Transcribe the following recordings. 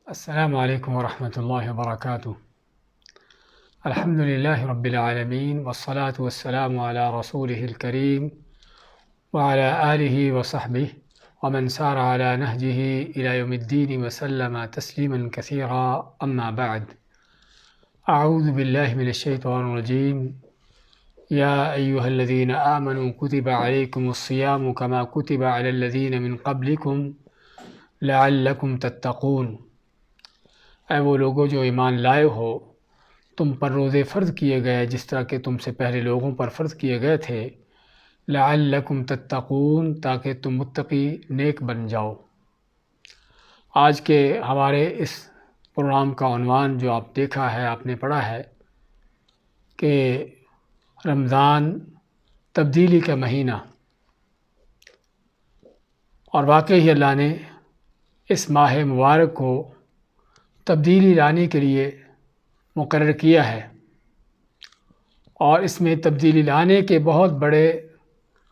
السلام علیکم ورحمۃ اللہ وبرکاتہ۔ الحمد للہ رب العالمین والصلاة والسلام علی رسولہ الکریم وعلی آلہ وصحبہ ومن سار علی نہجہ الی یوم الدین وسلم تسلیما کثیرا، اما بعد۔ اعوذ باللہ من الشیطان الرجیم۔ یا ایہا الذین آمنوا کتب علیکم الصیام کما کتب علی الذین من قبلکم لعلکم تتقون۔ اے وہ لوگوں جو ایمان لائے ہو، تم پر روزے فرض کیے گئے جس طرح کہ تم سے پہلے لوگوں پر فرض کیے گئے تھے، لعلکم تتقون، تاکہ تم متقی نیک بن جاؤ۔ آج کے ہمارے اس پروگرام کا عنوان جو آپ دیکھا ہے، آپ نے پڑھا ہے کہ رمضان تبدیلی کا مہینہ، اور واقعی اللہ نے اس ماہ مبارک کو تبدیلی لانے کے لیے مقرر کیا ہے، اور اس میں تبدیلی لانے کے بہت بڑے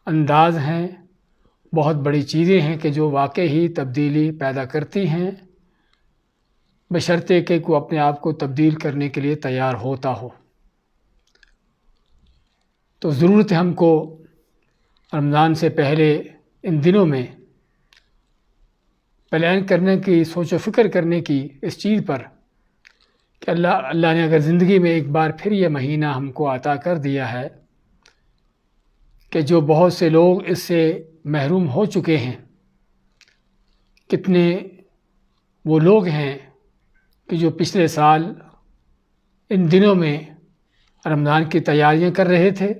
انداز ہیں، بہت بڑی چیزیں ہیں کہ جو واقعی ہی تبدیلی پیدا کرتی ہیں، بشرطے کہ کوئی اپنے آپ کو تبدیل کرنے کے لیے تیار ہوتا ہو۔ تو ضرورت ہے ہم کو رمضان سے پہلے ان دنوں میں پلان کرنے کی، سوچ و فکر کرنے کی اس چیز پر کہ اللہ نے اگر زندگی میں ایک بار پھر یہ مہینہ ہم کو عطا کر دیا ہے کہ جو بہت سے لوگ اس سے محروم ہو چکے ہیں، کتنے وہ لوگ ہیں کہ جو پچھلے سال ان دنوں میں رمضان کی تیاریاں کر رہے تھے،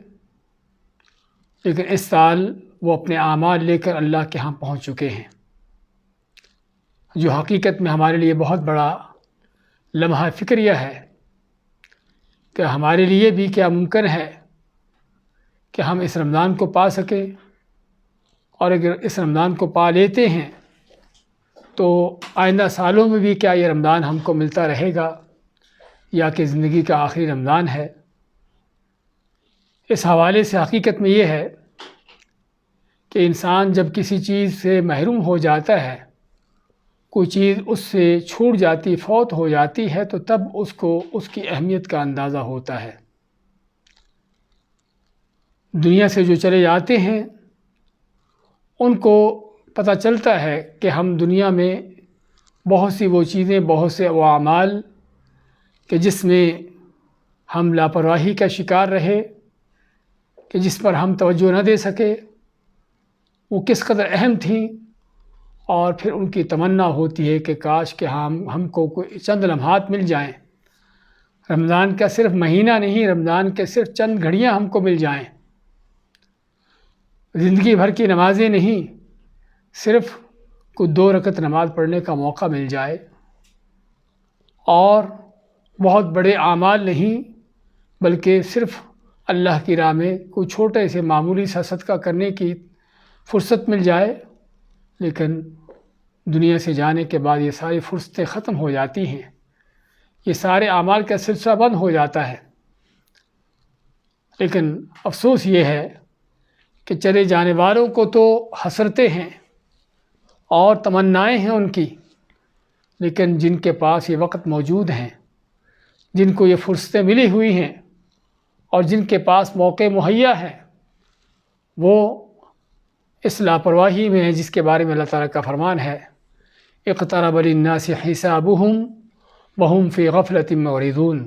لیکن اس سال وہ اپنے اعمال لے کر اللہ کے ہاں پہنچ چکے ہیں، جو حقیقت میں ہمارے لیے بہت بڑا لمحہ فکریہ ہے کہ ہمارے لیے بھی کیا ممکن ہے کہ ہم اس رمضان کو پا سکیں، اور اگر اس رمضان کو پا لیتے ہیں تو آئندہ سالوں میں بھی کیا یہ رمضان ہم کو ملتا رہے گا، یا کہ زندگی کا آخری رمضان ہے۔ اس حوالے سے حقیقت میں یہ ہے کہ انسان جب کسی چیز سے محروم ہو جاتا ہے، کوئی چیز اس سے چھوٹ جاتی، فوت ہو جاتی ہے، تو تب اس کو اس کی اہمیت کا اندازہ ہوتا ہے۔ دنیا سے جو چلے جاتے ہیں ان کو پتہ چلتا ہے کہ ہم دنیا میں بہت سی وہ چیزیں، بہت سے وہ اعمال کہ جس میں ہم لاپرواہی کا شکار رہے، کہ جس پر ہم توجہ نہ دے سکے، وہ کس قدر اہم تھیں، اور پھر ان کی تمنا ہوتی ہے کہ کاش کہ ہم کو کوئی چند لمحات مل جائیں، رمضان کا صرف مہینہ نہیں، رمضان کے صرف چند گھڑیاں ہم کو مل جائیں، زندگی بھر کی نمازیں نہیں، صرف کوئی 2 رکعت نماز پڑھنے کا موقع مل جائے، اور بہت بڑے اعمال نہیں بلکہ صرف اللہ کی راہ میں کوئی چھوٹے سے معمولی سا صدقہ کرنے کی فرصت مل جائے۔ لیکن دنیا سے جانے کے بعد یہ ساری فرصتیں ختم ہو جاتی ہیں، یہ سارے اعمال کا سلسلہ بند ہو جاتا ہے۔ لیکن افسوس یہ ہے کہ چلے جانے والوں کو تو حسرتیں ہیں اور تمنائیں ہیں ان کی، لیکن جن کے پاس یہ وقت موجود ہیں، جن کو یہ فرصتیں ملی ہوئی ہیں، اور جن کے پاس موقع مہیا ہے، وہ اس لاپرواہی میں ہے جس کے بارے میں اللہ تعالیٰ کا فرمان ہے، اقترب للناس حسابهم وهم فی غفلۃ معرضون،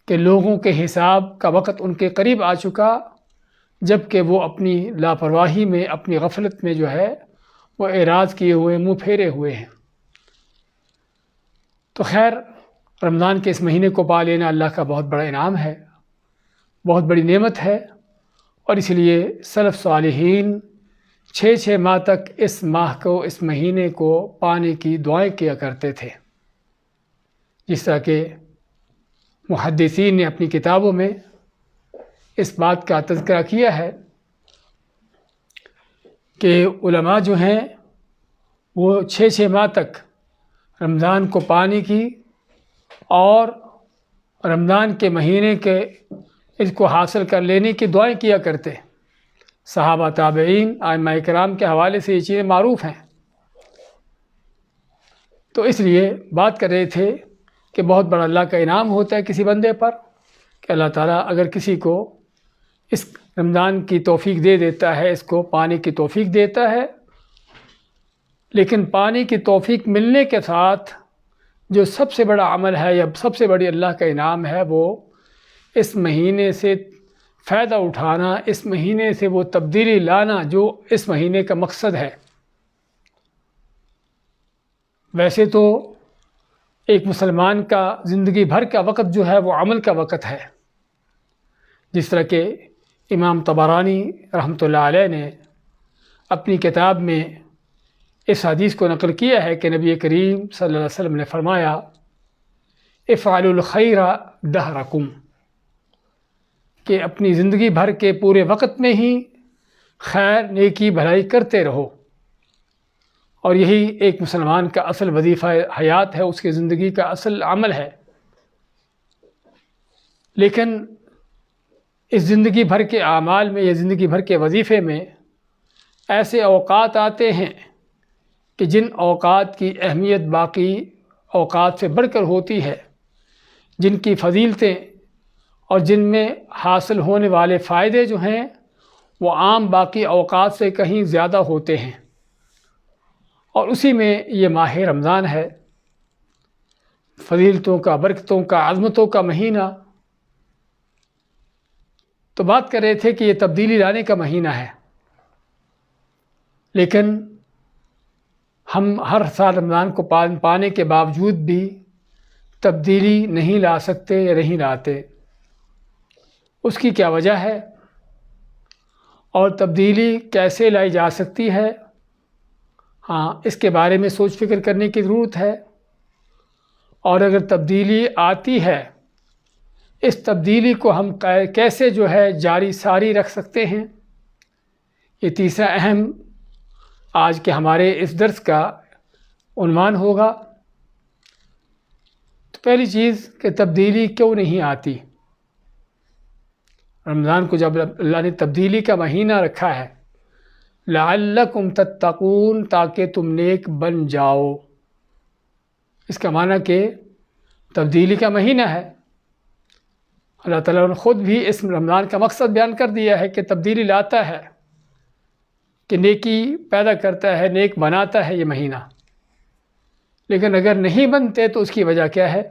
کہ لوگوں کے حساب کا وقت ان کے قریب آ چکا، جبکہ وہ اپنی لاپرواہی میں، اپنی غفلت میں جو ہے وہ اعراض کیے ہوئے، منہ پھیرے ہوئے ہیں۔ تو خیر، رمضان کے اس مہینے کو پا لینا اللہ کا بہت بڑا انعام ہے، بہت بڑی نعمت ہے، اور اس لیے سلف صالحین 6 ماہ تک اس ماہ کو، اس مہینے کو پانے کی دعائیں کیا کرتے تھے، جس طرح کہ محدثین نے اپنی کتابوں میں اس بات کا تذکرہ کیا ہے کہ علماء جو ہیں وہ 6 ماہ تک رمضان کو پانے کی اور رمضان کے مہینے کے اس کو حاصل کر لینے کی دعائیں کیا کرتے۔ صحابہ، تابعین، ائمہ کرام کے حوالے سے یہ چیزیں معروف ہیں۔ تو اس لیے بات کر رہے تھے کہ بہت بڑا اللہ کا انعام ہوتا ہے کسی بندے پر کہ اللہ تعالیٰ اگر کسی کو اس رمضان کی توفیق دے دیتا ہے، اس کو پانے کی توفیق دیتا ہے، لیکن پانی کی توفیق ملنے کے ساتھ جو سب سے بڑا عمل ہے یا سب سے بڑی اللہ کا انعام ہے وہ اس مہینے سے فائدہ اٹھانا، اس مہینے سے وہ تبدیلی لانا جو اس مہینے کا مقصد ہے۔ ویسے تو ایک مسلمان کا زندگی بھر کا وقت جو ہے وہ عمل کا وقت ہے، جس طرح کہ امام طبرانی رحمۃ اللہ علیہ نے اپنی کتاب میں اس حدیث کو نقل کیا ہے کہ نبی کریم صلی اللہ علیہ وسلم نے فرمایا افعلوا الخیر دہرکم، کہ اپنی زندگی بھر کے پورے وقت میں ہی خیر نیکی بھلائی کرتے رہو، اور یہی ایک مسلمان کا اصل وظیفہ حیات ہے، اس کی زندگی کا اصل عمل ہے۔ لیکن اس زندگی بھر کے اعمال میں یا زندگی بھر کے وظیفے میں ایسے اوقات آتے ہیں کہ جن اوقات کی اہمیت باقی اوقات سے بڑھ کر ہوتی ہے، جن کی فضیلتیں اور جن میں حاصل ہونے والے فائدے جو ہیں وہ عام باقی اوقات سے کہیں زیادہ ہوتے ہیں، اور اسی میں یہ ماہ رمضان ہے، فضیلتوں کا، برکتوں کا، عظمتوں کا مہینہ۔ تو بات کر رہے تھے کہ یہ تبدیلی لانے کا مہینہ ہے، لیکن ہم ہر سال رمضان کو پانے کے باوجود بھی تبدیلی نہیں لا سکتے یا نہیں لاتے۔ اس کی کیا وجہ ہے اور تبدیلی کیسے لائی جا سکتی ہے؟ ہاں، اس کے بارے میں سوچ فکر کرنے کی ضرورت ہے، اور اگر تبدیلی آتی ہے اس تبدیلی کو ہم کیسے جو ہے جاری ساری رکھ سکتے ہیں، یہ تیسرا اہم آج کے ہمارے اس درس کا عنوان ہوگا۔ تو پہلی چیز کہ تبدیلی کیوں نہیں آتی؟ رمضان کو جب اللہ نے تبدیلی کا مہینہ رکھا ہے، لعلکم تتقون، تاکہ تم نیک بن جاؤ، اس کا معنی کہ تبدیلی کا مہینہ ہے۔ اللہ تعالیٰ نے خود بھی اس رمضان کا مقصد بیان کر دیا ہے کہ تبدیلی لاتا ہے، کہ نیکی پیدا کرتا ہے، نیک بناتا ہے یہ مہینہ۔ لیکن اگر نہیں بنتے تو اس کی وجہ کیا ہے؟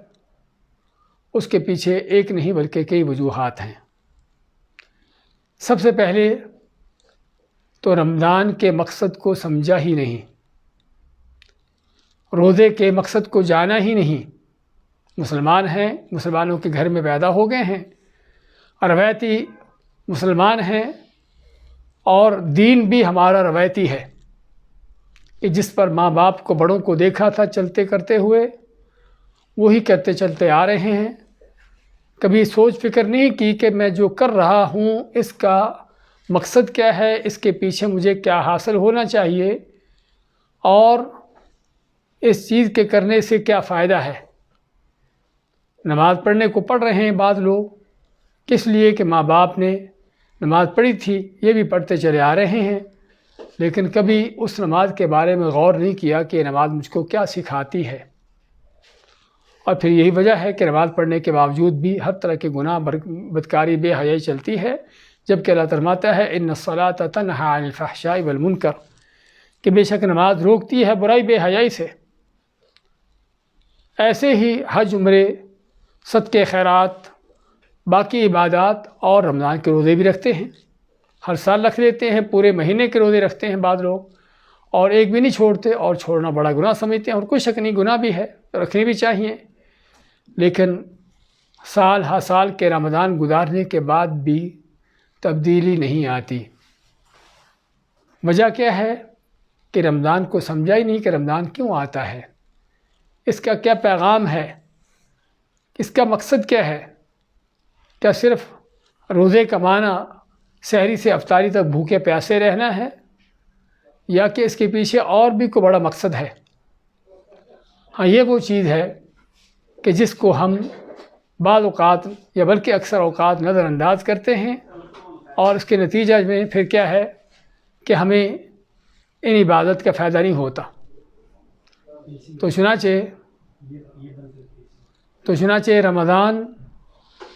اس کے پیچھے ایک نہیں بلکہ کئی وجوہات ہیں۔ سب سے پہلے تو رمضان کے مقصد کو سمجھا ہی نہیں، روزے کے مقصد کو جانا ہی نہیں۔ مسلمان ہیں، مسلمانوں کے گھر میں پیدا ہو گئے ہیں، روایتی مسلمان ہیں، اور دین بھی ہمارا روایتی ہے کہ جس پر ماں باپ کو، بڑوں کو دیکھا تھا چلتے کرتے ہوئے، وہی کرتے چلتے آ رہے ہیں۔ کبھی سوچ فکر نہیں کی کہ میں جو کر رہا ہوں اس کا مقصد کیا ہے، اس کے پیچھے مجھے کیا حاصل ہونا چاہیے، اور اس چیز کے کرنے سے کیا فائدہ ہے۔ نماز پڑھنے کو پڑھ رہے ہیں بعض لوگ، کس لیے کہ ماں باپ نے نماز پڑھی تھی، یہ بھی پڑھتے چلے آ رہے ہیں، لیکن کبھی اس نماز کے بارے میں غور نہیں کیا کہ یہ نماز مجھ کو کیا سکھاتی ہے۔ اور پھر یہی وجہ ہے کہ نماز پڑھنے کے باوجود بھی ہر طرح کے گناہ، بدکاری، بے حیائی چلتی ہے، جبکہ اللہ فرماتا ہے ان الصلاۃ تنہی عن الفحشاء والمنکر، کہ بے شک نماز روکتی ہے برائی بے حیائی سے۔ ایسے ہی حج، عمرے، صدقے، خیرات، باقی عبادات اور رمضان کے روزے بھی رکھتے ہیں، ہر سال رکھ لیتے ہیں، پورے مہینے کے روزے رکھتے ہیں بعض لوگ، اور ایک بھی نہیں چھوڑتے، اور چھوڑنا بڑا گناہ سمجھتے ہیں، اور کوئی شک نہیں گناہ بھی ہے، رکھنے بھی چاہیے۔ لیکن سال ہر سال کے رمضان گزارنے کے بعد بھی تبدیلی نہیں آتی۔ وجہ کیا ہے؟ کہ رمضان کو سمجھا ہی نہیں کہ رمضان کیوں آتا ہے، اس کا کیا پیغام ہے، اس کا مقصد کیا ہے۔ کیا صرف روزے کمانا، سحری سے افطاری تک بھوکے پیاسے رہنا ہے، یا کہ اس کے پیچھے اور بھی کوئی بڑا مقصد ہے؟ ہاں، یہ وہ چیز ہے کہ جس کو ہم بعض اوقات یا بلکہ اکثر اوقات نظر انداز کرتے ہیں، اور اس کے نتیجہ میں پھر کیا ہے کہ ہمیں ان عبادت کا فائدہ نہیں ہوتا۔ تو چنانچہ رمضان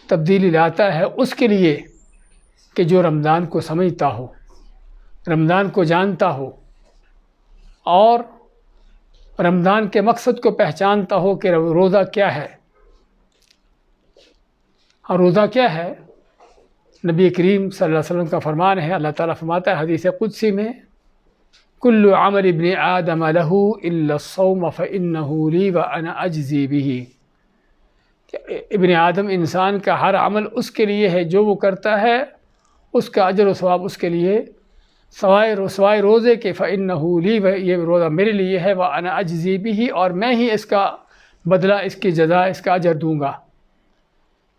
تبدیلی لاتا ہے اس کے لیے کہ جو رمضان کو سمجھتا ہو، رمضان کو جانتا ہو اور رمضان کے مقصد کو پہچانتا ہو کہ روزہ کیا ہے۔ اور روزہ کیا ہے؟ نبی کریم صلی اللہ علیہ وسلم کا فرمان ہے، اللہ تعالیٰ فرماتا ہے حدیث قدسی میں، کل عمل ابن آدم لہ الا الصوم فإنہ لی وأنا اجزی بہ۔ ابن آدم انسان کا ہر عمل اس کے لیے ہے، جو وہ کرتا ہے اس کا اجر و ثواب اس کے لیے، سوائے روزے کے، فإنہ لی، یہ روزہ میرے لیے ہے، وأنا اجزی بہ، اور میں ہی اس کا بدلہ، اس کی جزا، اس کا اجر دوں گا۔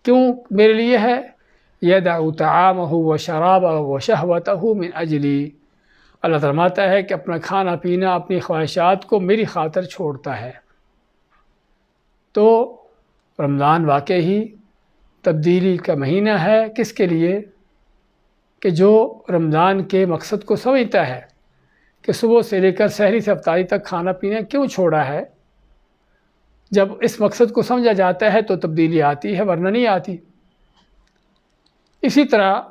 کیوں میرے لیے ہے؟ یدع طعامہ وشرابہ وشہوتہ من اجلی، اللہ فرماتا ہے کہ اپنا کھانا پینا، اپنی خواہشات کو میری خاطر چھوڑتا ہے۔ تو رمضان واقعی تبدیلی کا مہینہ ہے، کس کے لیے؟ کہ جو رمضان کے مقصد کو سمجھتا ہے کہ صبح سے لے کر سحری سے افطاری تک کھانا پینا کیوں چھوڑا ہے۔ جب اس مقصد کو سمجھا جاتا ہے تو تبدیلی آتی ہے، ورنہ نہیں آتی۔ اسی طرح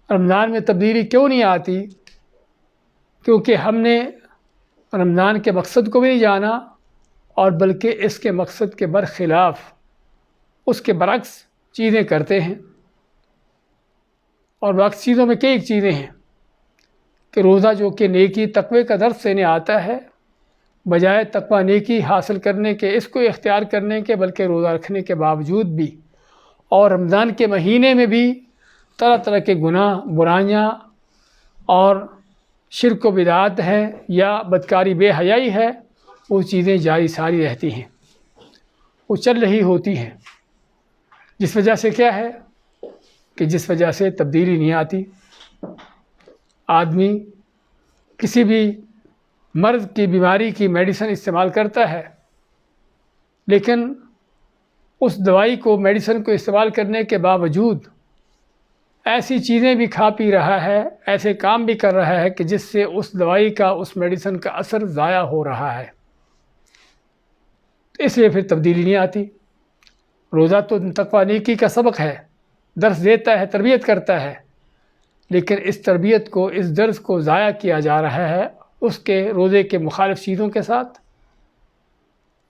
رمضان میں تبدیلی کیوں نہیں آتی؟ کیونکہ ہم نے رمضان کے مقصد کو بھی نہیں جانا، اور بلکہ اس کے مقصد کے برخلاف، اس کے برعکس چیزیں کرتے ہیں۔ اور برعکس چیزوں میں کئی چیزیں ہیں کہ روزہ جو کہ نیکی تقوی کا درس دینے آتا ہے، بجائے تقوی نیکی حاصل کرنے کے، اس کو اختیار کرنے کے، بلکہ روزہ رکھنے کے باوجود بھی اور رمضان کے مہینے میں بھی طرح طرح کے گناہ، برائیاں اور شرک و بدعات ہیں یا بدکاری، بے حیائی ہے، وہ چیزیں جاری ساری رہتی ہیں، وہ چل رہی ہوتی ہیں، جس وجہ سے کیا ہے کہ جس وجہ سے تبدیلی نہیں آتی۔ آدمی کسی بھی مرض کی، بیماری کی میڈیسن استعمال کرتا ہے، لیکن اس دوائی کو، میڈیسن کو استعمال کرنے کے باوجود ایسی چیزیں بھی کھا پی رہا ہے، ایسے کام بھی کر رہا ہے کہ جس سے اس دوائی کا، اس میڈیسن کا اثر ضائع ہو رہا ہے۔ اس لیے پھر تبدیلی نہیں آتی۔ روزہ تو تقوی نیکی کا سبق ہے، درس دیتا ہے، تربیت کرتا ہے، لیکن اس تربیت کو، اس درس کو ضائع کیا جا رہا ہے اس کے روزے کے مخالف چیزوں کے ساتھ،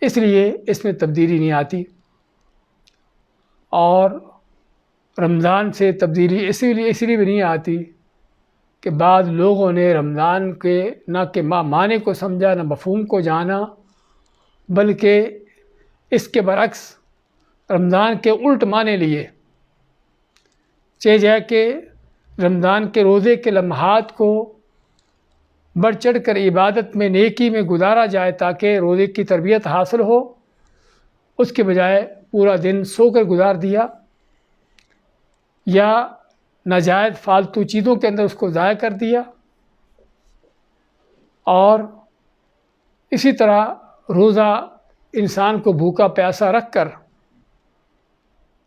اس لیے اس میں تبدیلی نہیں آتی۔ اور رمضان سے تبدیلی اسی لیے بھی نہیں آتی کہ بعض لوگوں نے رمضان کے نہ کہ معنی کو سمجھا، نہ مفہوم کو جانا، بلکہ اس کے برعکس رمضان کے الٹ معنی لیے، چاہے جائے کہ رمضان کے روزے کے لمحات کو بڑھ چڑھ کر عبادت میں، نیکی میں گزارا جائے تاکہ روزے کی تربیت حاصل ہو، اس کے بجائے پورا دن سو کر گزار دیا، یا ناجائز فالتو چیزوں کے اندر اس کو ضائع کر دیا۔ اور اسی طرح روزہ انسان کو بھوکا پیاسا رکھ کر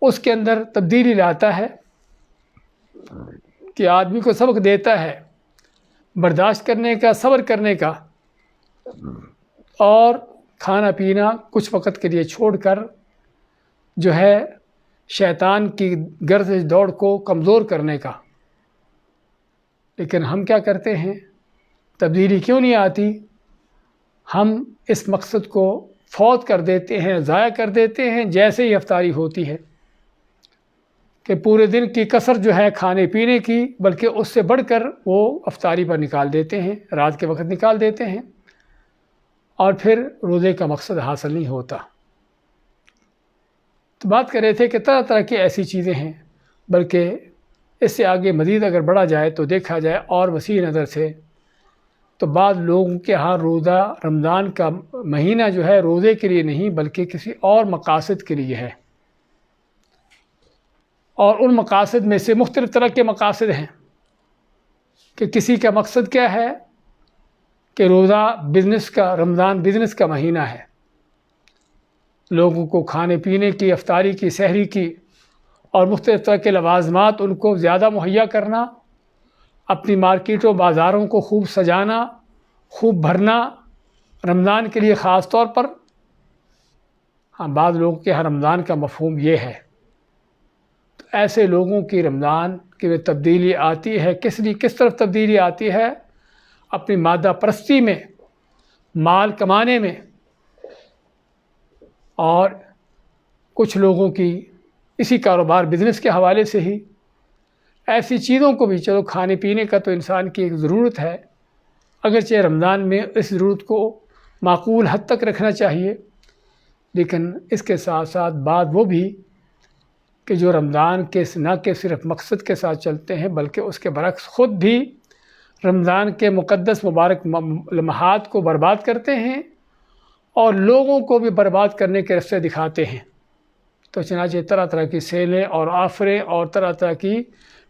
اس کے اندر تبدیلی لاتا ہے کہ آدمی کو سبق دیتا ہے برداشت کرنے کا، صبر کرنے کا، اور کھانا پینا کچھ وقت کے لیے چھوڑ کر جو ہے شیطان کی گردش دوڑ کو کمزور کرنے کا۔ لیکن ہم کیا کرتے ہیں؟ تبدیلی کیوں نہیں آتی؟ ہم اس مقصد کو فوت کر دیتے ہیں، ضائع کر دیتے ہیں جیسے ہی افطاری ہوتی ہے، کہ پورے دن کی کثر جو ہے کھانے پینے کی، بلکہ اس سے بڑھ کر وہ افطاری پر نکال دیتے ہیں، رات کے وقت نکال دیتے ہیں، اور پھر روزے کا مقصد حاصل نہیں ہوتا۔ تو بات کر رہے تھے کہ طرح طرح کی ایسی چیزیں ہیں، بلکہ اس سے آگے مزید اگر بڑھا جائے تو دیکھا جائے اور وسیع نظر سے، تو بعض لوگوں کے ہاں روزہ، رمضان کا مہینہ جو ہے روزے کے لیے نہیں بلکہ کسی اور مقاصد کے لیے ہے، اور ان مقاصد میں سے مختلف طرح کے مقاصد ہیں کہ کسی کا مقصد کیا ہے کہ روزہ بزنس کا، رمضان بزنس کا مہینہ ہے، لوگوں کو کھانے پینے کی، افطاری کی، سحری کی اور مختلف طرح کے لوازمات ان کو زیادہ مہیا کرنا، اپنی مارکیٹوں بازاروں کو خوب سجانا، خوب بھرنا، رمضان کے لیے خاص طور پر بعض لوگوں کے یہاں رمضان کا مفہوم یہ ہے، تو ایسے لوگوں کی رمضان کی میں تبدیلی آتی ہے، کس طرف تبدیلی آتی ہے؟ اپنی مادہ پرستی میں، مال کمانے میں، اور کچھ لوگوں کی اسی کاروبار بزنس کے حوالے سے ہی ایسی چیزوں کو بھی، چلو کھانے پینے کا تو انسان کی ایک ضرورت ہے، اگرچہ رمضان میں اس ضرورت کو معقول حد تک رکھنا چاہیے، لیکن اس کے ساتھ ساتھ بات وہ بھی کہ جو رمضان کے نہ کہ صرف مقصد کے ساتھ چلتے ہیں بلکہ اس کے برعکس خود بھی رمضان کے مقدس مبارک لمحات کو برباد کرتے ہیں اور لوگوں کو بھی برباد کرنے کے راستے دکھاتے ہیں۔ تو چنانچہ طرح طرح کی سیلیں اور آفریں اور طرح طرح کی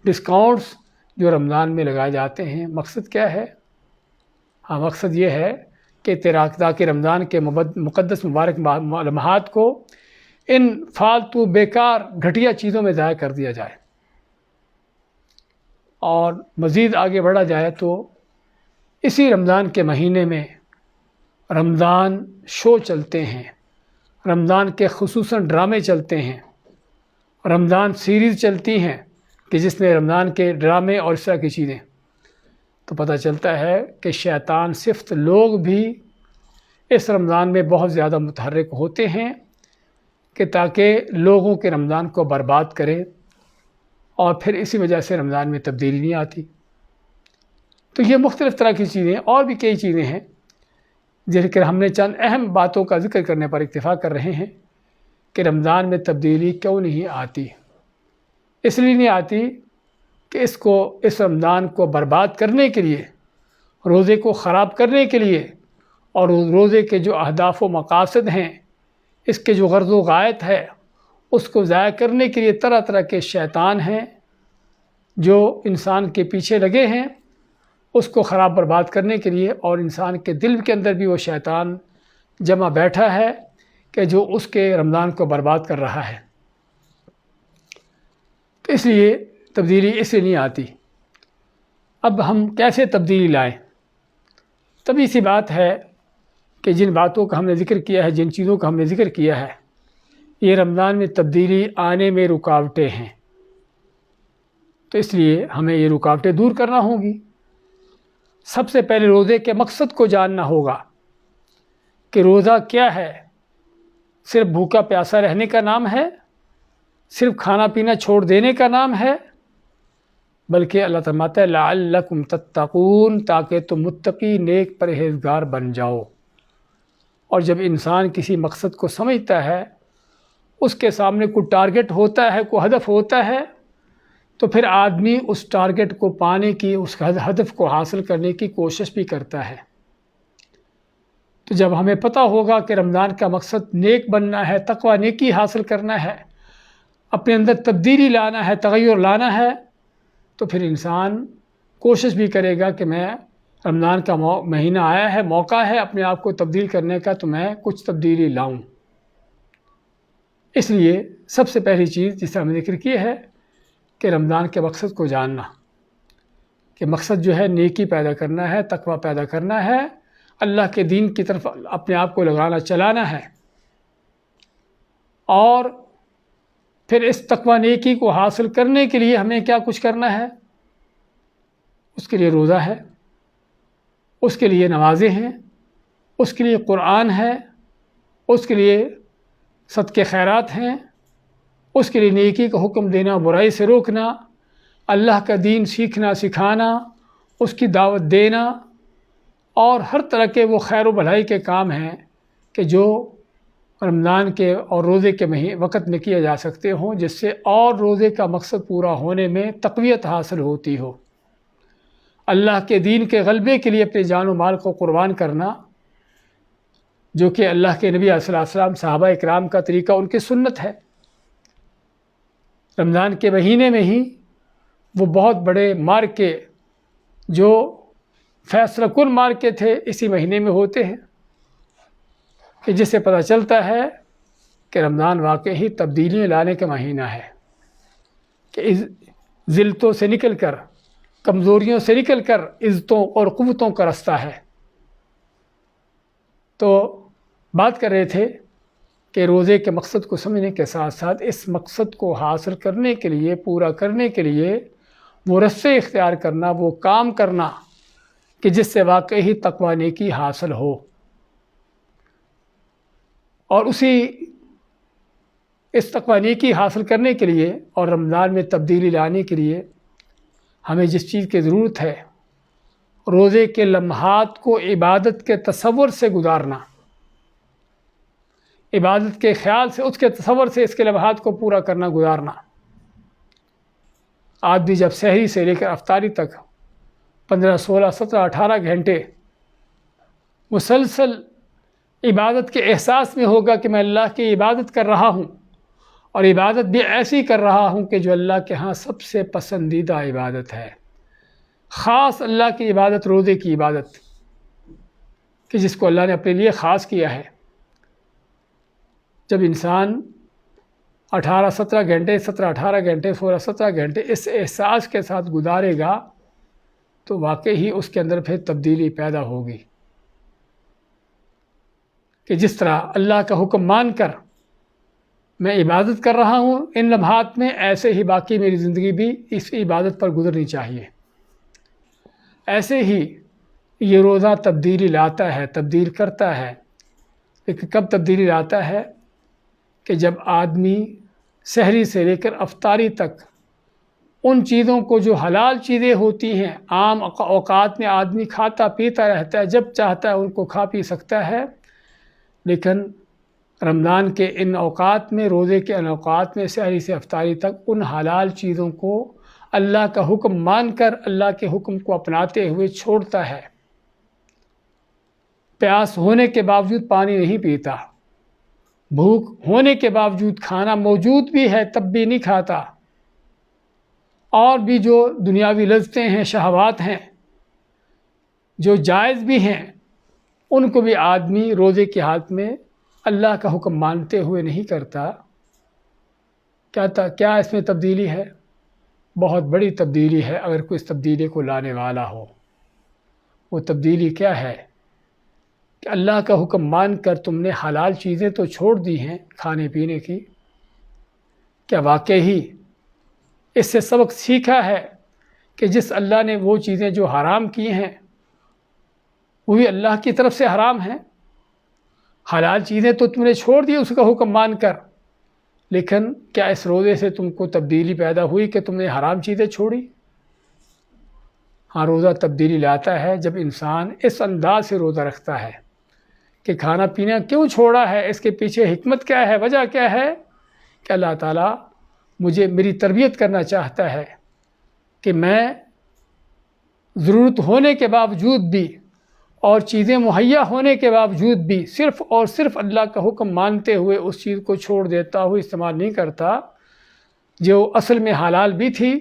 ڈسکاؤنٹس جو رمضان میں لگائے جاتے ہیں، مقصد کیا ہے؟ مقصد یہ ہے کہ تاکہ رمضان کے مقدس مبارک لمحات کو ان فالتو بیکار گھٹیا چیزوں میں ضائع کر دیا جائے، اور مزید آگے بڑھا جائے تو اسی رمضان کے مہینے میں رمضان شو چلتے ہیں، رمضان کے خصوصاً ڈرامے چلتے ہیں، رمضان سیریز چلتی ہیں کہ جس میں رمضان کے ڈرامے اور اس طرح کی چیزیں، تو پتہ چلتا ہے کہ شیطان صفت لوگ بھی اس رمضان میں بہت زیادہ متحرک ہوتے ہیں کہ تاکہ لوگوں کے رمضان کو برباد کرے، اور پھر اسی وجہ سے رمضان میں تبدیلی نہیں آتی۔ تو یہ مختلف طرح کی چیزیں اور بھی کئی چیزیں ہیں جن کے ہم نے چند اہم باتوں کا ذکر کرنے پر اکتفا کر رہے ہیں کہ رمضان میں تبدیلی کیوں نہیں آتی۔ اس لیے نہیں آتی کہ اس رمضان کو برباد کرنے کے لیے، روزے کو خراب کرنے کے لیے، اور روزے کے جو اہداف و مقاصد ہیں، اس کے جو غرض و غایت ہے، اس کو ضائع کرنے کے لیے طرح طرح کے شیطان ہیں جو انسان کے پیچھے لگے ہیں، اس کو خراب برباد کرنے کے لیے، اور انسان کے دل کے اندر بھی وہ شیطان جمع بیٹھا ہے کہ جو اس کے رمضان کو برباد کر رہا ہے۔ تو اس لیے تبدیلی اس لیے نہیں آتی۔ اب ہم کیسے تبدیلی لائیں؟ تبھی سی بات ہے کہ جن باتوں کا ہم نے ذکر کیا ہے، جن چیزوں کا ہم نے ذکر کیا ہے، یہ رمضان میں تبدیلی آنے میں رکاوٹیں ہیں، تو اس لیے ہمیں یہ رکاوٹیں دور کرنا ہوں گی۔ سب سے پہلے روزے کے مقصد کو جاننا ہوگا کہ روزہ کیا ہے؟ صرف بھوکا پیاسا رہنے کا نام ہے؟ صرف کھانا پینا چھوڑ دینے کا نام ہے؟ بلکہ اللہ فرماتا ہے لعلکم تتقون، تاکہ تم متقی نیک پرہیزگار بن جاؤ۔ اور جب انسان کسی مقصد کو سمجھتا ہے، اس کے سامنے کوئی ٹارگٹ ہوتا ہے، کوئی ہدف ہوتا ہے، تو پھر آدمی اس ٹارگٹ کو پانے کی، اس ہدف کو حاصل کرنے کی کوشش بھی کرتا ہے۔ تو جب ہمیں پتہ ہوگا کہ رمضان کا مقصد نیک بننا ہے، تقوی نیکی حاصل کرنا ہے، اپنے اندر تبدیلی لانا ہے، تغیر لانا ہے، تو پھر انسان کوشش بھی کرے گا کہ میں رمضان کا مہینہ آیا ہے، موقع ہے اپنے آپ کو تبدیل کرنے کا، تو میں کچھ تبدیلی لاؤں۔ اس لیے سب سے پہلی چیز جس طرح ہم نے ذکر کی ہے کہ رمضان کے مقصد کو جاننا، کہ مقصد جو ہے نیکی پیدا کرنا ہے، تقوی پیدا کرنا ہے، اللہ کے دین کی طرف اپنے آپ کو لگانا چلانا ہے، اور پھر اس تقوی نیکی کو حاصل کرنے کے لیے ہمیں کیا کچھ کرنا ہے؟ اس کے لیے روزہ ہے، اس کے لیے نمازیں ہیں، اس کے لیے قرآن ہے، اس کے لیے صدقے خیرات ہیں، اس کے لیے نیکی کا حکم دینا، برائی سے روکنا، اللہ کا دین سیکھنا سکھانا، اس کی دعوت دینا، اور ہر طرح کے وہ خیر و بھلائی کے کام ہیں کہ جو رمضان کے اور روزے کے وقت میں کیے جا سکتے ہوں، جس سے اور روزے کا مقصد پورا ہونے میں تقویت حاصل ہوتی ہو۔ اللہ کے دین کے غلبے کے لیے اپنے جان و مال کو قربان کرنا، جو کہ اللہ کے نبی صلی اللہ علیہ وسلم، صحابہ اکرام کا طریقہ، ان کی سنت ہے۔ رمضان کے مہینے میں ہی وہ بہت بڑے مارکے جو فیصلہ کن مارکے تھے اسی مہینے میں ہوتے ہیں، کہ جس سے پتہ چلتا ہے کہ رمضان واقعی تبدیلیاں لانے کا مہینہ ہے، کہ ذلتوں سے نکل کر، کمزوریوں سے نکل کر عزتوں اور قوتوں کا راستہ ہے۔ تو بات کر رہے تھے کہ روزے کے مقصد کو سمجھنے کے ساتھ ساتھ اس مقصد کو حاصل کرنے کے لیے، پورا کرنے کے لیے وہ رستے اختیار کرنا، وہ کام کرنا کہ جس سے واقعی تقوی نیکی حاصل ہو، اور اس تقوی نیکی حاصل کرنے کے لیے اور رمضان میں تبدیلی لانے کے لیے ہمیں جس چیز کی ضرورت ہے، روزے کے لمحات کو عبادت کے تصور سے گزارنا، عبادت کے خیال سے، اس کے تصور سے اس کے لمحات کو پورا کرنا، گزارنا۔ آدمی جب سحری سے لے کر افطاری تک 15، 16، 17، 18 گھنٹے مسلسل عبادت کے احساس میں ہوگا کہ میں اللہ کی عبادت کر رہا ہوں، اور عبادت بھی ایسی کر رہا ہوں کہ جو اللہ کے ہاں سب سے پسندیدہ عبادت ہے، خاص اللہ کی عبادت، روزے کی عبادت، کہ جس کو اللہ نے اپنے لیے خاص کیا ہے۔ جب انسان 18، 17 گھنٹے، 17، 18 گھنٹے، 16، 17 گھنٹے اس احساس کے ساتھ گزارے گا تو واقعی اس کے اندر پھر تبدیلی پیدا ہوگی کہ جس طرح اللہ کا حکم مان کر میں عبادت کر رہا ہوں ان لمحات میں، ایسے ہی باقی میری زندگی بھی اس عبادت پر گزرنی چاہیے۔ ایسے ہی یہ روزہ تبدیلی لاتا ہے، تبدیل کرتا ہے، لیکن کب تبدیلی لاتا ہے؟ کہ جب آدمی سحری سے لے کر افطاری تک ان چیزوں کو جو حلال چیزیں ہوتی ہیں، عام اوقات میں آدمی کھاتا پیتا رہتا ہے، جب چاہتا ہے ان کو کھا پی سکتا ہے، لیکن رمضان کے ان اوقات میں، روزے کے ان اوقات میں، سحری سے افطاری تک ان حلال چیزوں کو اللہ کا حکم مان کر، اللہ کے حکم کو اپناتے ہوئے چھوڑتا ہے۔ پیاس ہونے کے باوجود پانی نہیں پیتا، بھوک ہونے کے باوجود کھانا موجود بھی ہے تب بھی نہیں کھاتا، اور بھی جو دنیاوی لذتیں ہیں، شہوات ہیں جو جائز بھی ہیں، ان کو بھی آدمی روزے کی حالت میں اللہ کا حکم مانتے ہوئے نہیں کرتا۔ کیا اس میں تبدیلی ہے؟ بہت بڑی تبدیلی ہے اگر کوئی اس تبدیلی کو لانے والا ہو۔ وہ تبدیلی کیا ہے؟ کہ اللہ کا حکم مان کر تم نے حلال چیزیں تو چھوڑ دی ہیں کھانے پینے کی، کیا واقعی اس سے سبق سیکھا ہے کہ جس اللہ نے وہ چیزیں جو حرام کی ہیں وہ بھی اللہ کی طرف سے حرام ہیں؟ حلال چیزیں تو تم نے چھوڑ دی اس کا حکم مان کر، لیکن کیا اس روزے سے تم کو تبدیلی پیدا ہوئی کہ تم نے حرام چیزیں چھوڑی؟ ہاں، روزہ تبدیلی لاتا ہے جب انسان اس انداز سے روزہ رکھتا ہے کہ کھانا پینا کیوں چھوڑا ہے، اس کے پیچھے حکمت کیا ہے، وجہ کیا ہے؟ کہ اللہ تعالیٰ میری تربیت کرنا چاہتا ہے کہ میں ضرورت ہونے کے باوجود بھی اور چیزیں مہیا ہونے کے باوجود بھی صرف اور صرف اللہ کا حکم مانتے ہوئے اس چیز کو چھوڑ دیتا ہوں، استعمال نہیں کرتا جو اصل میں حلال بھی تھی،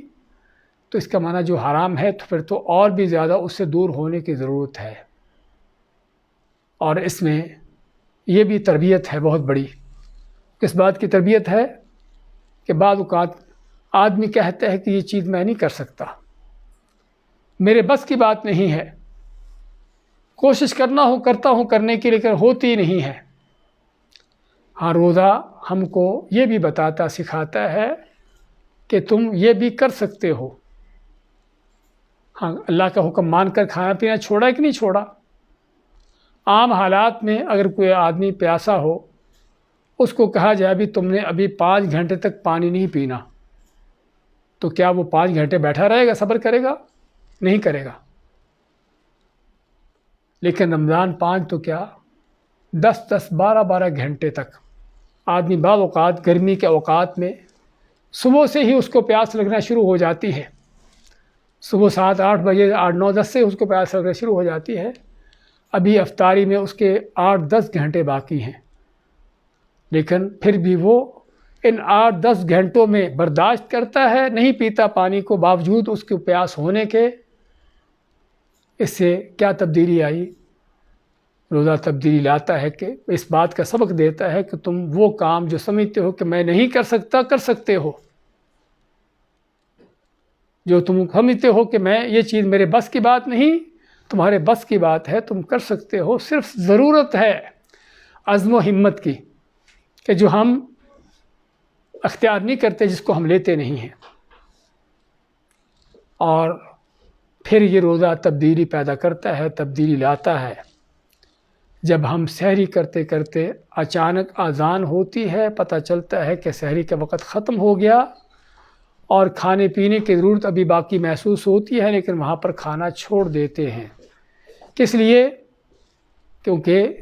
تو اس کا معنی جو حرام ہے تو پھر تو اور بھی زیادہ اس سے دور ہونے کی ضرورت ہے۔ اور اس میں یہ بھی تربیت ہے بہت بڑی۔ کس بات کی تربیت ہے؟ کہ بعض اوقات آدمی کہتا ہے کہ یہ چیز میں نہیں کر سکتا، میرے بس کی بات نہیں ہے، کوشش کرتا ہوں کرنے کی، لیکن ہوتی نہیں ہے۔ ہاں، روزہ ہم کو یہ بھی بتاتا، سکھاتا ہے کہ تم یہ بھی کر سکتے ہو۔ ہاں، اللہ کا حکم مان کر کھانا پینا چھوڑا کہ نہیں چھوڑا؟ عام حالات میں اگر کوئی آدمی پیاسا ہو، اس کو کہا جائے ابھی تم نے 5 گھنٹے تک پانی نہیں پینا، تو کیا وہ 5 گھنٹے بیٹھا رہے گا، صبر کرے گا؟ نہیں کرے گا۔ لیکن رمضان 5 تو کیا 10، 12 گھنٹے تک آدمی بعض اوقات گرمی کے اوقات میں صبح سے ہی اس کو پیاس لگنا شروع ہو جاتی ہے، صبح 7، 8 بجے، 8، 9، 10 سے اس کو پیاس لگنا شروع ہو جاتی ہے، ابھی افطاری میں اس کے 8، 10 گھنٹے باقی ہیں، لیکن پھر بھی وہ ان 8، 10 گھنٹوں میں برداشت کرتا ہے، نہیں پیتا پانی کو، باوجود اس کو پیاس ہونے کے۔ اس سے کیا تبدیلی آئی؟ روزہ تبدیلی لاتا ہے کہ اس بات کا سبق دیتا ہے کہ تم وہ کام جو سمجھتے ہو کہ میں نہیں کر سکتا، کر سکتے ہو، جو تم سمجھتے ہو کہ یہ چیز میرے بس کی بات نہیں، تمہارے بس کی بات ہے، تم کر سکتے ہو، صرف ضرورت ہے عزم و ہمت کی، کہ جو ہم اختیار نہیں کرتے، جس کو ہم لیتے نہیں ہیں۔ اور پھر یہ روزہ تبدیلی پیدا کرتا ہے، تبدیلی لاتا ہے۔ جب ہم سحری کرتے کرتے اچانک اذان ہوتی ہے، پتہ چلتا ہے کہ سحری کا وقت ختم ہو گیا اور کھانے پینے کی ضرورت ابھی باقی محسوس ہوتی ہے، لیکن وہاں پر کھانا چھوڑ دیتے ہیں۔ کس لیے؟ کیونکہ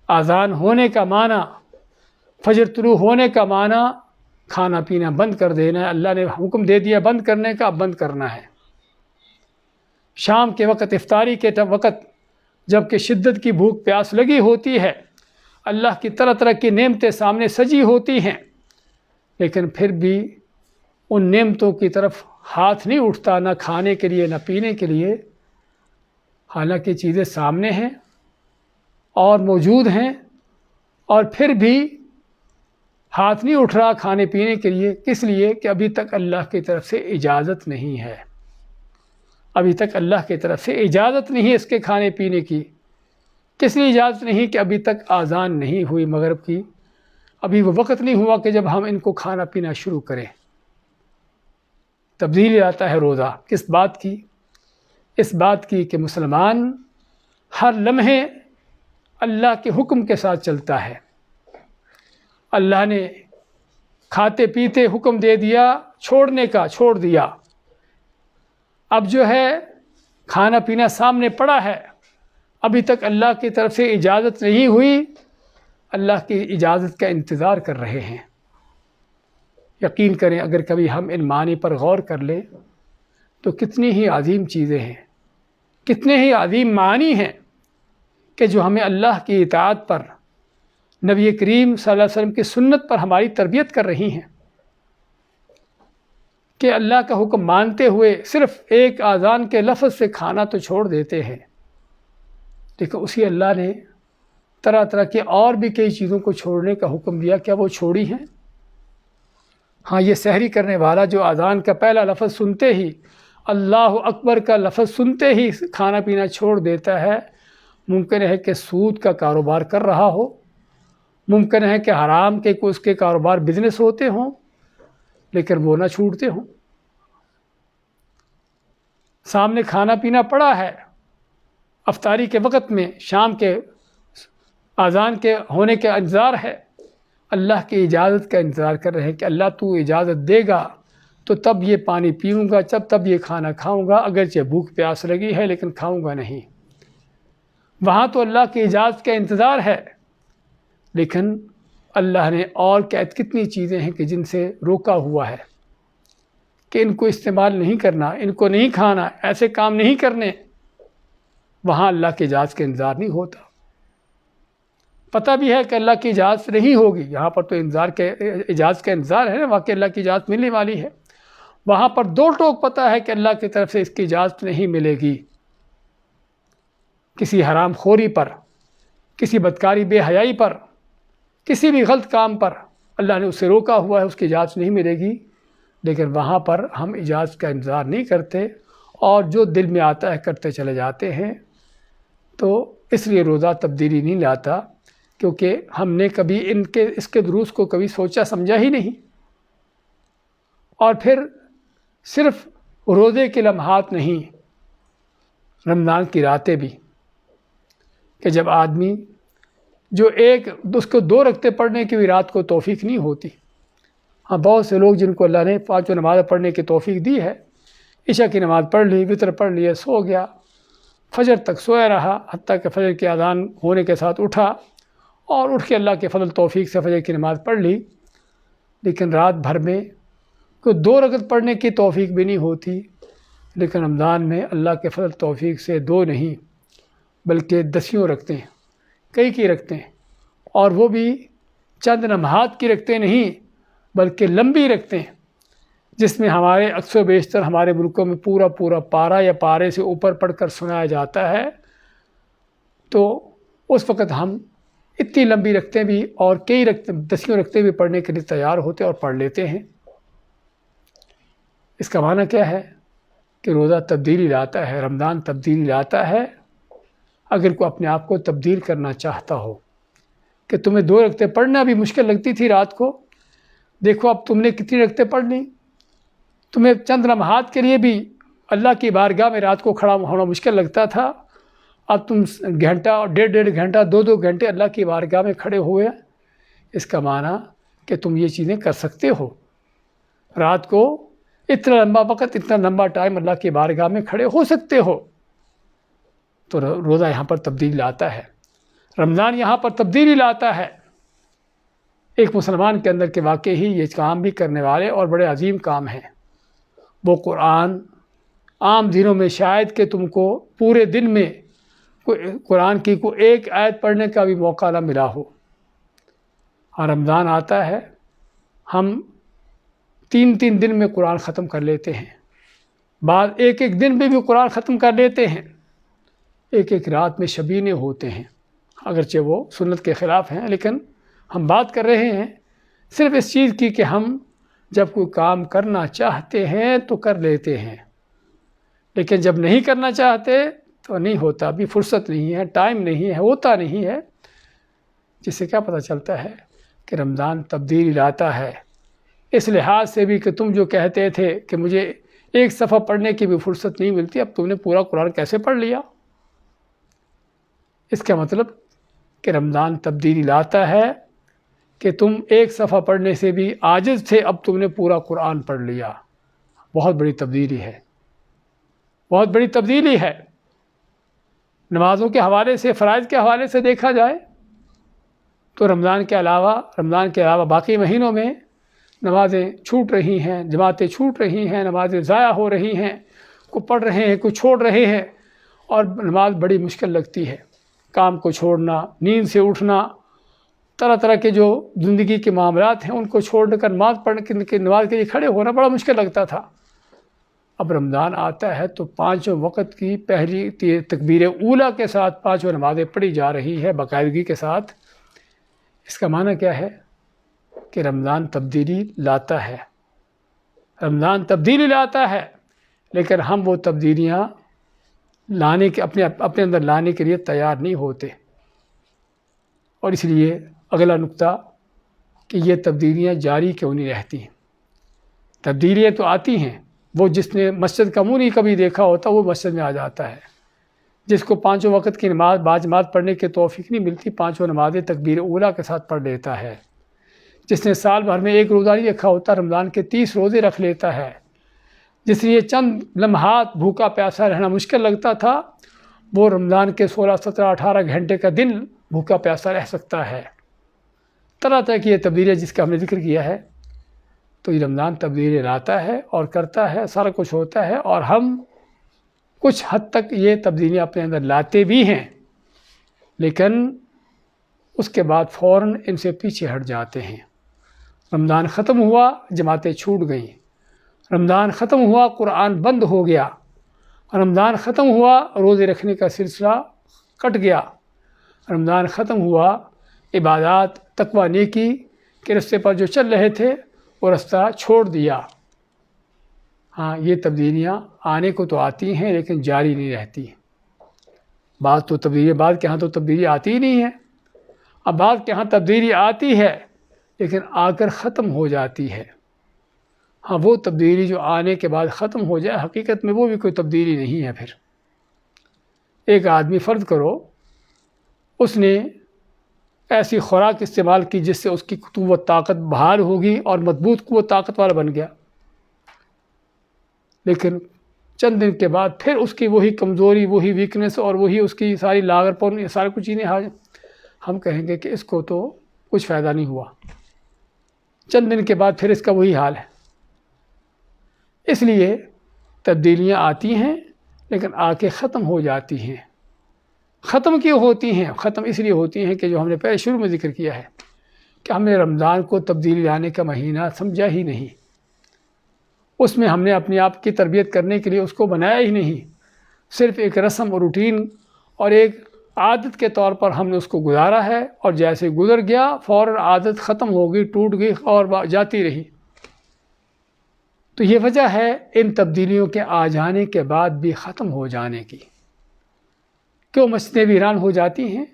اذان ہونے کا معنی، فجر طلوع ہونے کا معنی کھانا پینا بند کر دینا ہے۔ اللہ نے حکم دے دیا بند کرنے کا، اب بند کرنا ہے۔ شام کے وقت، افطاری کے وقت، جب کہ شدت کی بھوک پیاس لگی ہوتی ہے، اللہ کی طرح طرح کی نعمتیں سامنے سجی ہوتی ہیں، لیکن پھر بھی ان نعمتوں کی طرف ہاتھ نہیں اٹھتا، نہ کھانے کے لیے نہ پینے کے لیے، حالانکہ چیزیں سامنے ہیں اور موجود ہیں، اور پھر بھی ہاتھ نہیں اٹھ رہا کھانے پینے کے لیے۔ کس لیے؟ کہ ابھی تک اللہ کی طرف سے اجازت نہیں ہے، ابھی تک اللہ کی طرف سے اجازت نہیں ہے اس کے کھانے پینے کی۔ کس لیے اجازت نہیں؟ کہ ابھی تک اذان نہیں ہوئی مغرب کی، ابھی وہ وقت نہیں ہوا کہ جب ہم ان کو کھانا پینا شروع کریں۔ تبدیلی آتا ہے روزہ، کس بات کی؟ اس بات کی کہ مسلمان ہر لمحے اللہ کے حکم کے ساتھ چلتا ہے۔ اللہ نے کھاتے پیتے حکم دے دیا چھوڑنے کا، چھوڑ دیا۔ اب جو ہے کھانا پینا سامنے پڑا ہے، ابھی تک اللہ کی طرف سے اجازت نہیں ہوئی، اللہ کی اجازت کا انتظار کر رہے ہیں۔ یقین کریں، اگر کبھی ہم ان معنی پر غور کر لیں تو کتنی ہی عظیم چیزیں ہیں، کتنے ہی عظیم معنی ہیں کہ جو ہمیں اللہ کی اطاعت پر، نبی کریم صلی اللہ علیہ وسلم کی سنت پر ہماری تربیت کر رہی ہیں، کہ اللہ کا حکم مانتے ہوئے صرف ایک اذان کے لفظ سے کھانا تو چھوڑ دیتے ہیں، لیکن اسی اللہ نے طرح طرح کے اور بھی کئی چیزوں کو چھوڑنے کا حکم دیا۔ کیا وہ چھوڑی ہیں؟ ہاں، یہ سحری کرنے والا جو اذان کا پہلا لفظ سنتے ہی، اللہ اکبر کا لفظ سنتے ہی کھانا پینا چھوڑ دیتا ہے، ممکن ہے کہ سود کا کاروبار کر رہا ہو، ممکن ہے کہ حرام کے کوئی اس کے کاروبار بزنس ہوتے ہوں، لیکن وہ نہ چھوٹتے ہوں۔ سامنے کھانا پینا پڑا ہے، افطاری کے وقت میں، شام کے اذان کے ہونے کا انتظار ہے، اللہ کی اجازت کا انتظار کر رہے ہیں کہ اللہ تو اجازت دے گا تو تب یہ پانی پیوں گا، تب یہ کھانا کھاؤں گا، اگرچہ بھوک پیاس لگی ہے لیکن کھاؤں گا نہیں۔ وہاں تو اللہ کی اجازت کا انتظار ہے، لیکن اللہ نے اور کتنی چیزیں ہیں کہ جن سے روکا ہوا ہے کہ ان کو استعمال نہیں کرنا، ان کو نہیں کھانا، ایسے کام نہیں کرنے۔ وہاں اللہ کی اجازت کا انتظار نہیں ہوتا، پتہ بھی ہے کہ اللہ کی اجازت نہیں ہوگی۔ یہاں پر تو اجازت کا انتظار ہے نا، واقعی اللہ کی اجازت ملنے والی ہے۔ وہاں پر دو ٹوک پتہ ہے کہ اللہ کی طرف سے اس کی اجازت نہیں ملے گی۔ کسی حرام خوری پر، کسی بدکاری بے حیائی پر، کسی بھی غلط کام پر اللہ نے اسے روکا ہوا ہے، اس کی اجازت نہیں ملے گی، لیکن وہاں پر ہم اجازت کا انتظار نہیں کرتے اور جو دل میں آتا ہے کرتے چلے جاتے ہیں۔ تو اس لیے روزہ تبدیلی نہیں لاتا، کیونکہ ہم نے کبھی اس کے دروس کو کبھی سوچا سمجھا ہی نہیں۔ اور پھر صرف روزے کے لمحات نہیں، رمضان کی راتیں بھی، کہ جب آدمی جو اس کو 2 رکعتیں پڑھنے کی بھی رات کو توفیق نہیں ہوتی۔ ہاں، بہت سے لوگ جن کو اللہ نے 5 نماز پڑھنے کی توفیق دی ہے، عشاء کی نماز پڑھ لی، وطر پڑھ لیے، سو گیا، فجر تک سویا رہا، حتیٰ کہ فجر کی اذان ہونے کے ساتھ اٹھا اور اٹھ کے اللہ کے فضل توفیق سے فجر کی نماز پڑھ لی، لیکن رات بھر میں کوئی 2 رکعت پڑھنے کی توفیق بھی نہیں ہوتی۔ لیکن رمضان میں اللہ کے فضل توفیق سے 2 نہیں بلکہ 10 رکھتے ہیں، کئی کی رکھتے ہیں، اور وہ بھی چند لمحات کی رکھتے نہیں بلکہ لمبی رکھتے ہیں، جس میں ہمارے اکثر و بیشتر ہمارے ملکوں میں پورا پارہ یا پارے سے اوپر پڑھ کر سنایا جاتا ہے۔ تو اس وقت ہم اتنی لمبی رکھتے بھی اور کئی 10 رکھتے بھی پڑھنے کے لیے تیار ہوتے اور پڑھ لیتے ہیں۔ اس کا معنی کیا ہے؟ کہ روزہ تبدیلی لاتا ہے، رمضان تبدیلی لاتا ہے، اگر کوئی اپنے آپ کو تبدیل کرنا چاہتا ہو کہ تمہیں 2 رکعتیں پڑھنا بھی مشکل لگتی تھی رات کو، دیکھو اب تم نے کتنی رکعتیں پڑھ لی. تمہیں چند لمحات کے لیے بھی اللہ کی بارگاہ میں رات کو کھڑا ہونا مشکل لگتا تھا، اب تم گھنٹہ، 1.5 گھنٹہ، 2 گھنٹے اللہ کی بارگاہ میں کھڑے ہوئے. اس کا معنی کہ تم یہ چیزیں کر سکتے ہو. رات کو اتنا لمبا وقت، اتنا لمبا ٹائم اللہ کی بارگاہ میں کھڑے ہو سکتے ہو. تو روزہ یہاں پر تبدیلی لاتا ہے، رمضان یہاں پر تبدیلی لاتا ہے. ایک مسلمان کے اندر کے واقعی ہی یہ کام بھی کرنے والے اور بڑے عظیم کام ہیں. وہ قرآن عام دنوں میں شاید کہ تم کو پورے دن میں قرآن کی کوئی ایک آیت پڑھنے کا بھی موقع نہ ملا ہو. اور رمضان آتا ہے، ہم 3 دن میں قرآن ختم کر لیتے ہیں، بعض ایک دن میں بھی قرآن ختم کر لیتے ہیں. ایک رات میں شبینے ہوتے ہیں، اگرچہ وہ سنت کے خلاف ہیں، لیکن ہم بات کر رہے ہیں صرف اس چیز کی کہ ہم جب کوئی کام کرنا چاہتے ہیں تو کر لیتے ہیں، لیکن جب نہیں کرنا چاہتے تو نہیں ہوتا. ابھی فرصت نہیں ہے، ٹائم نہیں ہے، ہوتا نہیں ہے. جس سے کیا پتہ چلتا ہے کہ رمضان تبدیلی لاتا ہے. اس لحاظ سے بھی کہ تم جو کہتے تھے کہ مجھے ایک صفحہ پڑھنے کی بھی فرصت نہیں ملتی، اب تم نے پورا قرآن کیسے پڑھ لیا؟ اس کا مطلب کہ رمضان تبدیلی لاتا ہے کہ تم ایک صفحہ پڑھنے سے بھی عاجز تھے، اب تم نے پورا قرآن پڑھ لیا. بہت بڑی تبدیلی ہے، بہت بڑی تبدیلی ہے. نمازوں کے حوالے سے، فرائض کے حوالے سے دیکھا جائے تو رمضان کے علاوہ باقی مہینوں میں نمازیں چھوٹ رہی ہیں، جماعتیں چھوٹ رہی ہیں، نمازیں ضائع ہو رہی ہیں، کوئی پڑھ رہے ہیں، کوئی چھوڑ رہے ہیں. اور نماز بڑی مشکل لگتی ہے. کام کو چھوڑنا، نیند سے اٹھنا، طرح طرح کے جو زندگی کے معاملات ہیں ان کو چھوڑ کر نماز نماز کے لیے کھڑے ہونا بڑا مشکل لگتا تھا. اب رمضان آتا ہے تو 5 وقت کی پہلی تکبیر اولیٰ کے ساتھ 5 نمازیں پڑھی جا رہی ہے باقاعدگی کے ساتھ. اس کا معنی کیا ہے کہ رمضان تبدیلی لاتا ہے. رمضان تبدیلی لاتا ہے، لیکن ہم وہ تبدیلیاں لانے کے اپنے اندر لانے کے لیے تیار نہیں ہوتے. اور اس لیے اگلا نقطہ کہ یہ تبدیلیاں جاری کیوں نہیں رہتی ہیں. تبدیلیاں تو آتی ہیں، وہ جس نے مسجد کا منہ نہیں کبھی دیکھا ہوتا وہ مسجد میں آ جاتا ہے. جس کو 5 وقت کی نماز باجماعت پڑھنے کی توفیق نہیں ملتی، 5 نمازیں تکبیر اولیٰ کے ساتھ پڑھ لیتا ہے. جس نے سال بھر میں ایک روزہ نہیں رکھا ہوتا، رمضان کے 30 روزے رکھ لیتا ہے. جس لیے چند لمحات بھوکا پیاسا رہنا مشکل لگتا تھا، وہ رمضان کے 16، 17، 18 گھنٹے کا دن بھوکا پیاسا رہ سکتا ہے. طرح طرح کی یہ تبدیلیاں جس کا ہم نے ذکر کیا ہے. تو یہ رمضان تبدیلی لاتا ہے اور کرتا ہے، سارا کچھ ہوتا ہے، اور ہم کچھ حد تک یہ تبدیلیاں اپنے اندر لاتے بھی ہیں، لیکن اس کے بعد فوراً ان سے پیچھے ہٹ جاتے ہیں. رمضان ختم ہوا، جماعتیں چھوٹ گئیں. رمضان ختم ہوا، قرآن بند ہو گیا. رمضان ختم ہوا، روزے رکھنے کا سلسلہ کٹ گیا. رمضان ختم ہوا، عبادات، تقویٰ، نیکی کے رستے پر جو چل رہے تھے وہ رستہ چھوڑ دیا. ہاں، یہ تبدیلیاں آنے کو تو آتی ہیں لیکن جاری نہیں رہتی. بعض کے ہاں تو تبدیلی آتی ہی نہیں ہے. اب بعض کے ہاں تبدیلی آتی ہے لیکن آ کر ختم ہو جاتی ہے. ہاں، وہ تبدیلی جو آنے کے بعد ختم ہو جائے، حقیقت میں وہ بھی کوئی تبدیلی نہیں ہے. پھر ایک آدمی فرض کرو اس نے ایسی خوراک استعمال کی جس سے اس کی قوت طاقت بحال ہوگی اور مضبوط قوت طاقت والا بن گیا، لیکن چند دن کے بعد پھر اس کی وہی کمزوری، وہی ویکنس اور وہی اس کی ساری لاغر پن، یہ ساری کچھ چیزیں ہم کہیں گے کہ اس کو تو کچھ فائدہ نہیں ہوا. چند دن کے بعد پھر اس کا وہی حال ہے. اس لیے تبدیلیاں آتی ہیں لیکن آ کے ختم ہو جاتی ہیں. ختم کیوں ہوتی ہیں؟ ختم اس لیے ہوتی ہیں کہ جو ہم نے پہلے شروع میں ذکر کیا ہے کہ ہم نے رمضان کو تبدیلی لانے کا مہینہ سمجھا ہی نہیں. اس میں ہم نے اپنے آپ کی تربیت کرنے کے لیے اس کو بنایا ہی نہیں. صرف ایک رسم اور روٹین اور ایک عادت کے طور پر ہم نے اس کو گزارا ہے، اور جیسے گزر گیا فوراً عادت ختم ہو گئی، ٹوٹ گئی اور جاتی رہی. تو یہ وجہ ہے ان تبدیلیوں کے آ جانے کے بعد بھی ختم ہو جانے کی، کیوں مسجدیں ویران ہو جاتی ہیں،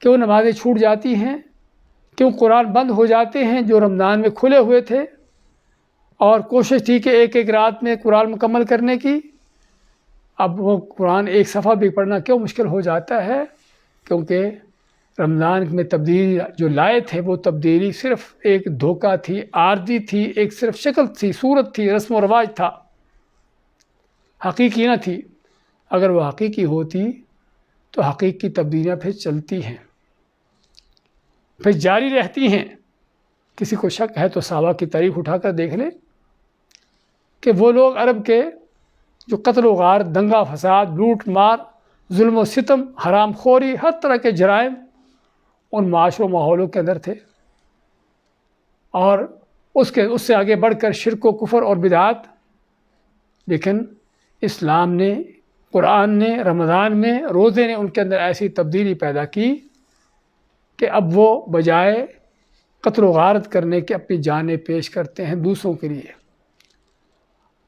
کیوں نمازیں چھوٹ جاتی ہیں، کیوں قرآن بند ہو جاتے ہیں جو رمضان میں کھلے ہوئے تھے، اور کوشش تھی کہ ایک ایک رات میں قرآن مکمل کرنے کی، اب وہ قرآن ایک صفحہ بھی پڑھنا کیوں مشکل ہو جاتا ہے؟ کیونکہ رمضان میں تبدیلی جو لائے تھے وہ تبدیلی صرف ایک دھوکہ تھی، عارضی تھی، ایک صرف شکل تھی، صورت تھی، رسم و رواج تھا، حقیقی نہ تھی۔ اگر وہ حقیقی ہوتی تو حقیقی تبدیلیاں پھر چلتی ہیں، پھر جاری رہتی ہیں۔ کسی کو شک ہے تو صحابہ کی تاریخ اٹھا کر دیکھ لے کہ وہ لوگ عرب کے جو قتل و غار، دنگا فساد، لوٹ مار، ظلم و ستم، حرام خوری، ہر طرح کے جرائم ان معاشروں ماحولوں کے اندر تھے، اور اس سے آگے بڑھ کر شرک و کفر اور بدعات۔ لیکن اسلام نے، قرآن نے، رمضان میں، روزے نے ان کے اندر ایسی تبدیلی پیدا کی کہ اب وہ بجائے قتل و غارت کرنے کے اپنی جانیں پیش کرتے ہیں دوسروں کے لیے،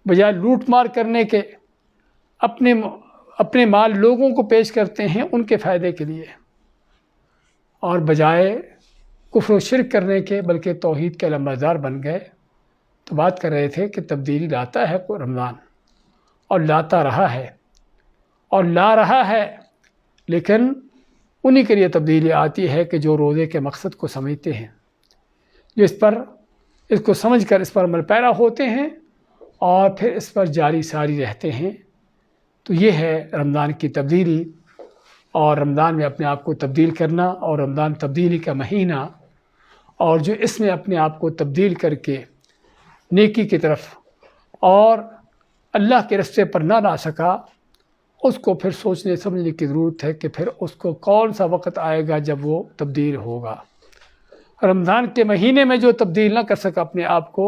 بجائے لوٹ مار کرنے کے اپنے مال لوگوں کو پیش کرتے ہیں ان کے فائدے کے لیے، اور بجائے کفر و شرک کرنے کے بلکہ توحید کے علمبردار بن گئے۔ تو بات کر رہے تھے کہ تبدیلی لاتا ہے رمضان، اور لاتا رہا ہے اور لا رہا ہے، لیکن انہی کے لیے تبدیلی آتی ہے کہ جو روزے کے مقصد کو سمجھتے ہیں، جو اس کو سمجھ کر اس پر عمل پیرا ہوتے ہیں اور پھر اس پر جاری ساری رہتے ہیں۔ تو یہ ہے رمضان کی تبدیلی، اور رمضان میں اپنے آپ کو تبدیل کرنا، اور رمضان تبدیلی کا مہینہ، اور جو اس میں اپنے آپ کو تبدیل کر کے نیکی کی طرف اور اللہ کے راستے پر نہ لا سکا، اس کو پھر سوچنے سمجھنے کی ضرورت ہے کہ پھر اس کو کون سا وقت آئے گا جب وہ تبدیل ہوگا۔ رمضان کے مہینے میں جو تبدیل نہ کر سکا اپنے آپ کو،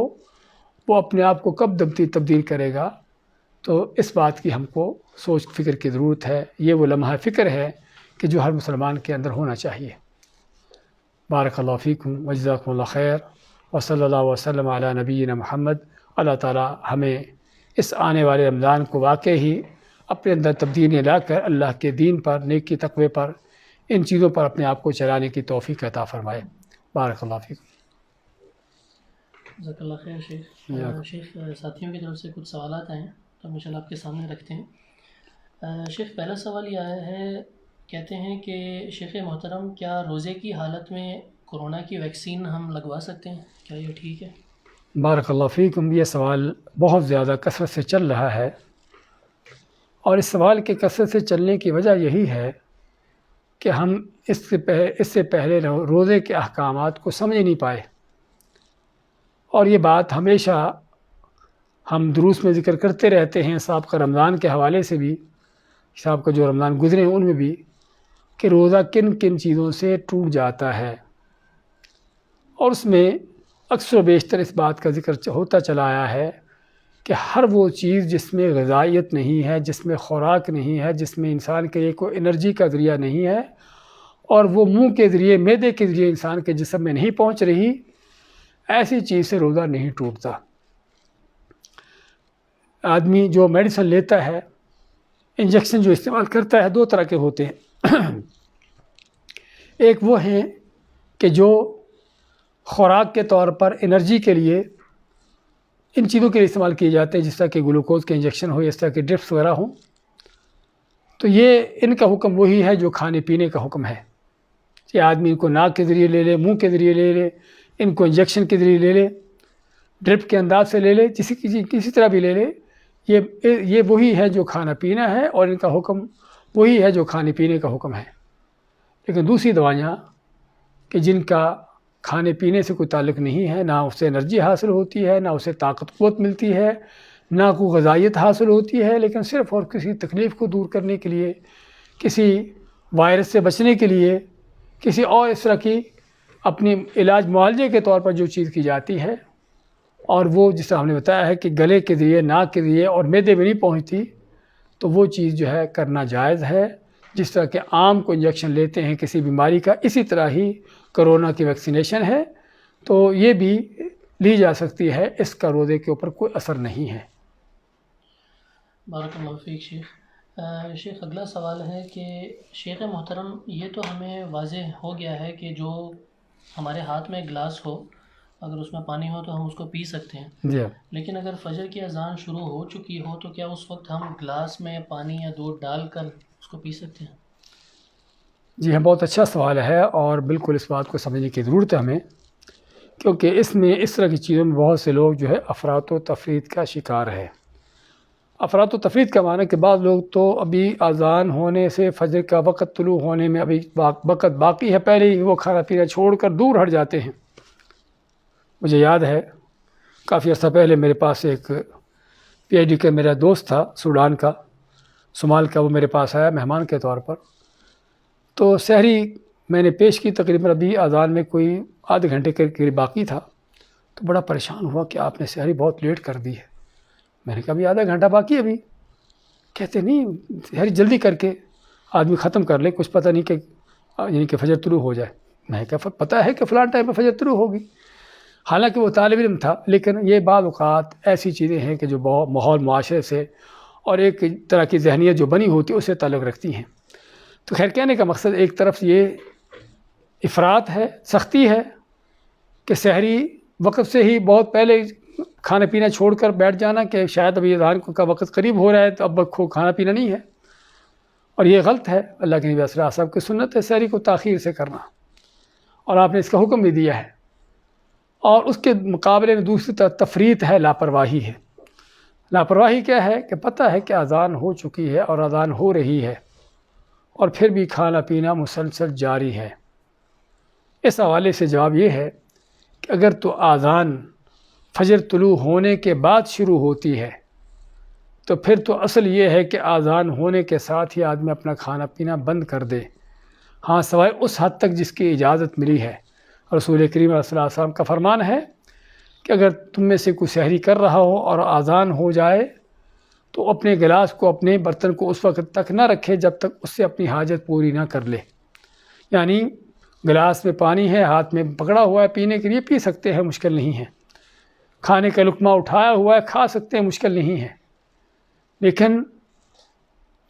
وہ اپنے آپ کو کب تبدیل کرے گا؟ تو اس بات کی ہم کو سوچ فکر کی ضرورت ہے۔ یہ وہ لمحہ فکر ہے کہ جو ہر مسلمان کے اندر ہونا چاہیے۔ بارک اللہ فیکم وجزاکم اللہ خیر، وصلی اللہ وسلم علی نبینا محمد۔ اللہ تعالی ہمیں اس آنے والے رمضان کو واقعی ہی اپنے اندر تبدیلی لا کر اللہ کے دین پر، نیکی تقوی پر، ان چیزوں پر اپنے آپ کو چلانے کی توفیق عطا فرمائے۔ بارک اللہ فیکم۔ جزاک اللہ خیر شیخ۔ شیخ ساتھیوں کی طرف سے کچھ سوالات آئے ہیں تو ہم انشاءاللہ آپ کے سامنے رکھتے ہیں۔ شیخ پہلا سوال یہ آیا ہے، کہتے ہیں کہ شیخ محترم کیا روزے کی حالت میں کورونا کی ویکسین ہم لگوا سکتے ہیں؟ کیا یہ ٹھیک ہے؟ بارک اللہ فیکم۔ یہ سوال بہت زیادہ کثرت سے چل رہا ہے، اور اس سوال کے کثرت سے چلنے کی وجہ یہی ہے کہ ہم اس سے پہلے روزے کے احکامات کو سمجھ نہیں پائے، اور یہ بات ہمیشہ ہم دروس میں ذکر کرتے رہتے ہیں، سابقہ رمضان کے حوالے سے بھی، سابقہ جو رمضان گزرے ہیں ان میں بھی، کہ روزہ کن کن چیزوں سے ٹوٹ جاتا ہے، اور اس میں اکثر و بیشتر اس بات کا ذکر ہوتا چلا آیا ہے کہ ہر وہ چیز جس میں غذائیت نہیں ہے، جس میں خوراک نہیں ہے، جس میں انسان کے لیے کوئی انرجی کا ذریعہ نہیں ہے، اور وہ منہ کے ذریعے، معدے کے ذریعے انسان کے جسم میں نہیں پہنچ رہی، ایسی چیز سے روزہ نہیں ٹوٹتا۔ آدمی جو میڈیسن لیتا ہے، انجیکشن جو استعمال کرتا ہے، دو طرح کے ہوتے ہیں۔ ایک وہ ہیں کہ جو خوراک کے طور پر انرجی کے لیے ان چیزوں کے لیے استعمال کیے جاتے ہیں، جس طرح کہ گلوکوز کے انجیکشن ہو، اس طرح کے ڈرپس وغیرہ ہوں، تو یہ ان کا حکم وہی ہے جو کھانے پینے کا حکم ہے، کہ آدمی ان کو ناک کے ذریعے لے لے، منہ کے ذریعے لے لے، ان کو انجیکشن کے ذریعے لے لے، ڈرپ کے انداز سے لے لے، کسی طرح بھی لے لے، یہ وہی ہے جو کھانا پینا ہے، اور ان کا حکم وہی ہے جو کھانے پینے کا حکم ہے۔ لیکن دوسری دوائیاں کہ جن کا کھانے پینے سے کوئی تعلق نہیں ہے، نہ اس سے انرجی حاصل ہوتی ہے، نہ اسے طاقت قوت ملتی ہے، نہ کوئی غذائیت حاصل ہوتی ہے، لیکن صرف اور کسی تکلیف کو دور کرنے کے لیے، کسی وائرس سے بچنے کے لیے، کسی اور اس طرح کی اپنی علاج معالجے کے طور پر جو چیز کی جاتی ہے، اور وہ جس طرح ہم نے بتایا ہے کہ گلے کے ذریعے، ناک کے ذریعے اور معدے میں نہیں پہنچتی، تو وہ چیز جو ہے کرنا جائز ہے۔ جس طرح کہ عام کو انجیکشن لیتے ہیں کسی بیماری کا، اسی طرح ہی کرونا کی ویکسینیشن ہے، تو یہ بھی لی جا سکتی ہے، اس کا روزے کے اوپر کوئی اثر نہیں ہے۔ بارک اللہ فیک شیخ۔ شیخ اگلا سوال ہے کہ شیخ محترم یہ تو ہمیں واضح ہو گیا ہے کہ جو ہمارے ہاتھ میں گلاس ہو اگر اس میں پانی ہو تو ہم اس کو پی سکتے ہیں، جی لیکن اگر فجر کی اذان شروع ہو چکی ہو تو کیا اس وقت ہم گلاس میں پانی یا دودھ ڈال کر اس کو پی سکتے ہیں؟ جی ہاں، بہت اچھا سوال ہے اور بالکل اس بات کو سمجھنے کی ضرورت ہے ہمیں، کیونکہ اس میں اس طرح کی چیزوں میں بہت سے لوگ جو ہے افراط و تفریط کا شکار ہے۔ افراط و تفریط کا معنی کہ بعض لوگ تو ابھی اذان ہونے سے فجر کا وقت طلوع ہونے میں ابھی وقت باقی ہے، پہلے ہی وہ کھانا پینا چھوڑ کر دور ہٹ جاتے ہیں۔ مجھے یاد ہے کافی عرصہ پہلے میرے پاس ایک پی ایچ ڈی کا میرا دوست تھا، سوڈان کا، صومال کا، وہ میرے پاس آیا مہمان کے طور پر، تو سحری میں نے پیش کی، تقریباً ابھی اذان میں کوئی آدھے گھنٹے کے قریب باقی تھا، تو بڑا پریشان ہوا کہ آپ نے سحری بہت لیٹ کر دی ہے۔ میں نے کہا ابھی آدھا گھنٹہ باقی ہے ابھی، کہتے نہیں سحری جلدی کر کے آدمی ختم کر لے، کچھ پتہ نہیں کہ یعنی کہ فجر طلوع ہو جائے۔ میں نے کہا پتہ ہے کہ فلاں ٹائم پہ فجر طلوع ہوگی، حالانکہ وہ طالب علم تھا، لیکن یہ بعض اوقات ایسی چیزیں ہیں کہ جو ماحول معاشرے سے اور ایک طرح کی ذہنیت جو بنی ہوتی ہے اس سے تعلق رکھتی ہیں۔ تو خیر کہنے کا مقصد ایک طرف یہ افراط ہے، سختی ہے کہ سحری وقت سے ہی بہت پہلے کھانا پینا چھوڑ کر بیٹھ جانا کہ شاید ابھی اذان کا وقت قریب ہو رہا ہے تو اب کھانا پینا نہیں ہے، اور یہ غلط ہے۔ اللہ کے نبی صلی اللہ علیہ وسلم کی سنت ہے سحری کو تاخیر سے کرنا، اور آپ نے اس کا حکم بھی دیا ہے۔ اور اس کے مقابلے میں دوسری طرف تفریط ہے، لاپرواہی ہے۔ لاپرواہی کیا ہے کہ پتہ ہے کہ اذان ہو چکی ہے اور اذان ہو رہی ہے، اور پھر بھی کھانا پینا مسلسل جاری ہے۔ اس حوالے سے جواب یہ ہے کہ اگر تو اذان فجر طلوع ہونے کے بعد شروع ہوتی ہے تو پھر تو اصل یہ ہے کہ اذان ہونے کے ساتھ ہی آدمی اپنا کھانا پینا بند کر دے، ہاں سوائے اس حد تک جس کی اجازت ملی ہے۔ رسول کریم صلی اللہ علیہ وسلم کا فرمان ہے کہ اگر تم میں سے کوئی سحری کر رہا ہو اور اذان ہو جائے تو اپنے گلاس کو، اپنے برتن کو اس وقت تک نہ رکھے جب تک اس سے اپنی حاجت پوری نہ کر لے۔ یعنی گلاس میں پانی ہے، ہاتھ میں پکڑا ہوا ہے، پینے کے لیے پی سکتے ہیں، مشکل نہیں ہے۔ کھانے کا لقمہ اٹھایا ہوا ہے، کھا سکتے ہیں، مشکل نہیں ہے۔ لیکن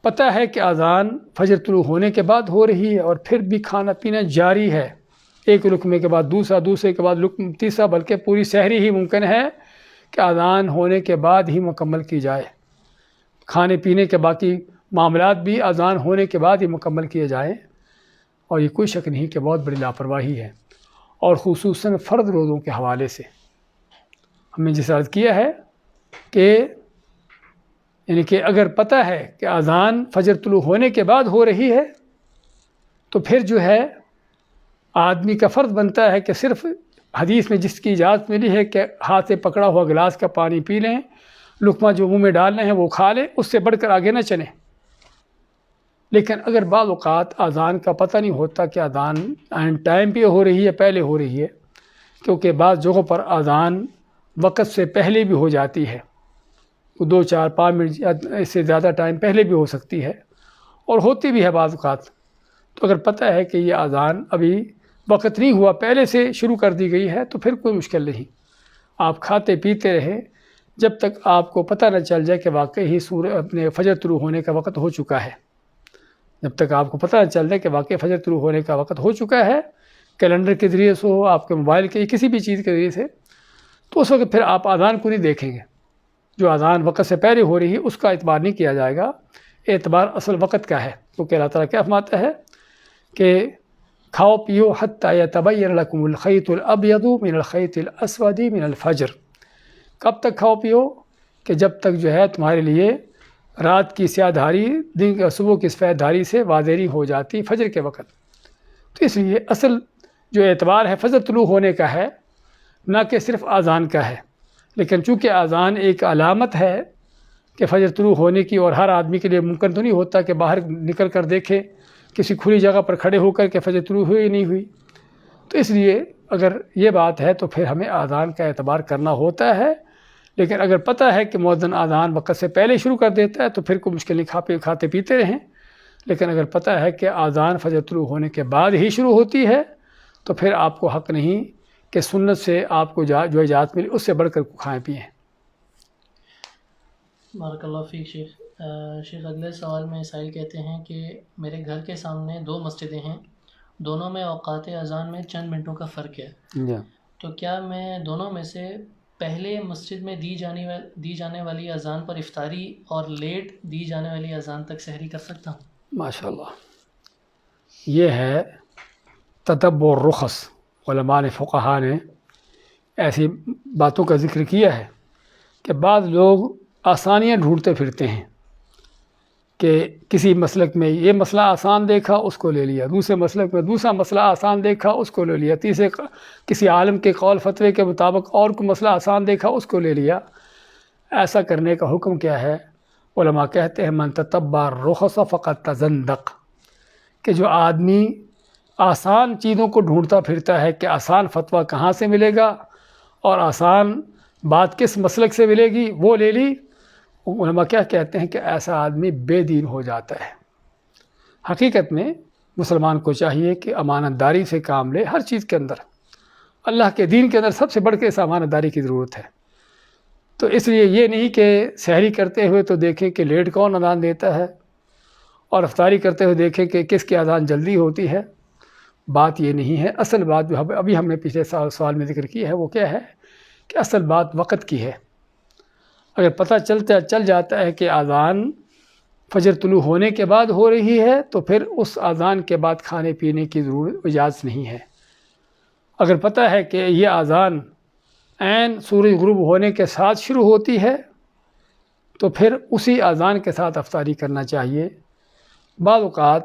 پتہ ہے کہ اذان فجر طلوع ہونے کے بعد ہو رہی ہے اور پھر بھی کھانا پینا جاری ہے، ایک لقمے کے بعد دوسرا، دوسرے کے بعد تیسرا، بلکہ پوری سحری ہی ممکن ہے کہ اذان ہونے کے بعد ہی مکمل کی جائے۔ کھانے پینے کے باقی معاملات بھی اذان ہونے کے بعد ہی مکمل کیے جائیں، اور یہ کوئی شک نہیں کہ بہت بڑی لاپرواہی ہے۔ اور خصوصاً فرض روزوں کے حوالے سے ہم نے جس عرض کیا ہے کہ یعنی کہ اگر پتہ ہے کہ اذان فجر طلوع ہونے کے بعد ہو رہی ہے تو پھر جو ہے آدمی کا فرض بنتا ہے کہ صرف حدیث میں جس کی اجازت ملی ہے کہ ہاتھ سے پکڑا ہوا گلاس کا پانی پی لیں، لقمہ جو منہ میں ڈالنے ہیں وہ کھا لیں، اس سے بڑھ کر آگے نہ چلیں۔ لیکن اگر بعض اوقات اذان کا پتہ نہیں ہوتا کہ اذان اینڈ ٹائم پہ ہو رہی ہے، پہلے ہو رہی ہے، کیونکہ بعض جگہوں پر اذان وقت سے پہلے بھی ہو جاتی ہے، 2 4 5 منٹ یا اس سے زیادہ ٹائم پہلے بھی ہو سکتی ہے، اور ہوتی بھی ہے بعض اوقات۔ تو اگر پتہ ہے کہ یہ اذان ابھی وقت نہیں ہوا، پہلے سے شروع کر دی گئی ہے، تو پھر کوئی مشکل نہیں، آپ کھاتے پیتے رہیں جب تک آپ کو پتہ نہ چل جائے کہ واقعی اپنے فجر طلوع ہونے کا وقت ہو چکا ہے۔ جب تک آپ کو پتہ نہ چل جائے کہ واقعی فجر طلوع ہونے کا وقت ہو چکا ہے، کیلنڈر کے ذریعے سے ہو، آپ کے موبائل کے کسی بھی چیز کے ذریعے سے، تو اس وقت پھر آپ اذان کو نہیں دیکھیں گے۔ جو اذان وقت سے پہلے ہو رہی ہے اس کا اعتبار نہیں کیا جائے گا، اعتبار اصل وقت کا ہے، کیونکہ اللہ تعالیٰ کیا فرماتا ہے کہ کھاؤ پیو حتی یتبین لکم الخیط الابیض من الخیط الاسود من الفجر۔ کب تک کھاؤ پیو؟ کہ جب تک جو ہے تمہارے لیے رات کی سیاہ دھاری دن صبح کی سفید دھاری سے واضح ہو جاتی فجر کے وقت۔ تو اس لیے اصل جو اعتبار ہے فجر طلوع ہونے کا ہے، نہ کہ صرف اذان کا ہے۔ لیکن چونکہ اذان ایک علامت ہے کہ فجر طلوع ہونے کی، اور ہر آدمی کے لیے ممکن تو نہیں ہوتا کہ باہر نکل کر دیکھے کسی کھلی جگہ پر کھڑے ہو کر کہ فجر طلوع ہوئی یا نہیں ہوئی، تو اس لیے اگر یہ بات ہے تو پھر ہمیں اذان کا اعتبار کرنا ہوتا ہے۔ لیکن اگر پتہ ہے کہ مؤذن اذان وقت سے پہلے شروع کر دیتا ہے تو پھر کوئی مشکل نہیں، کھاتے پیتے رہیں۔ لیکن اگر پتہ ہے کہ اذان فجر طلوع ہونے کے بعد ہی شروع ہوتی ہے تو پھر آپ کو حق نہیں کہ سنت سے آپ کو جو اجازت ملی اس سے بڑھ کر کھائیں پئیں۔ بارک اللہ فیک شیخ۔ شیخ اگلے سوال میں سائل کہتے ہیں کہ میرے گھر کے سامنے 2 مسجدیں ہیں، دونوں میں اوقات اذان میں چند منٹوں کا فرق ہے، تو کیا میں دونوں میں سے پہلے مسجد میں دی جانے والی اذان پر افطاری اور لیٹ دی جانے والی اذان تک سحری کر سکتا ہوں؟ ماشاءاللہ، یہ ہے تتبع الرخص۔ علماء نے، فقہا نے ایسی باتوں کا ذکر کیا ہے کہ بعض لوگ آسانیاں ڈھونڈتے پھرتے ہیں کہ کسی مسلک میں یہ مسئلہ آسان دیکھا اس کو لے لیا، دوسرے مسلک میں دوسرا مسئلہ آسان دیکھا اس کو لے لیا، تیسرے کسی عالم کے قول فتوے کے مطابق اور کوئی مسئلہ آسان دیکھا اس کو لے لیا۔ ایسا کرنے کا حکم کیا ہے؟ علماء کہتے ہیں من تتبع الرخص فقد تزندق، کہ جو آدمی آسان چیزوں کو ڈھونڈتا پھرتا ہے کہ آسان فتویٰ کہاں سے ملے گا اور آسان بات کس مسلک سے ملے گی، وہ لے لی، علماء کیا کہتے ہیں کہ ایسا آدمی بے دین ہو جاتا ہے۔ حقیقت میں مسلمان کو چاہیے کہ امانت داری سے کام لے، ہر چیز کے اندر، اللہ کے دین کے اندر سب سے بڑھ کے اس امانت داری کی ضرورت ہے۔ تو اس لیے یہ نہیں کہ سحری کرتے ہوئے تو دیکھیں کہ لیٹ کون اذان دیتا ہے اور افطاری کرتے ہوئے دیکھیں کہ کس کی اذان جلدی ہوتی ہے، بات یہ نہیں ہے۔ اصل بات جو ابھی ہم نے پچھلے سوال میں ذکر کی ہے وہ کیا ہے کہ اصل بات وقت کی ہے۔ اگر پتہ چل جاتا ہے کہ اذان فجر طلوع ہونے کے بعد ہو رہی ہے تو پھر اس اذان کے بعد کھانے پینے کی ضرورت اجازت نہیں ہے۔ اگر پتہ ہے کہ یہ اذان عین سورج غروب ہونے کے ساتھ شروع ہوتی ہے تو پھر اسی اذان کے ساتھ افطاری کرنا چاہیے۔ بعض اوقات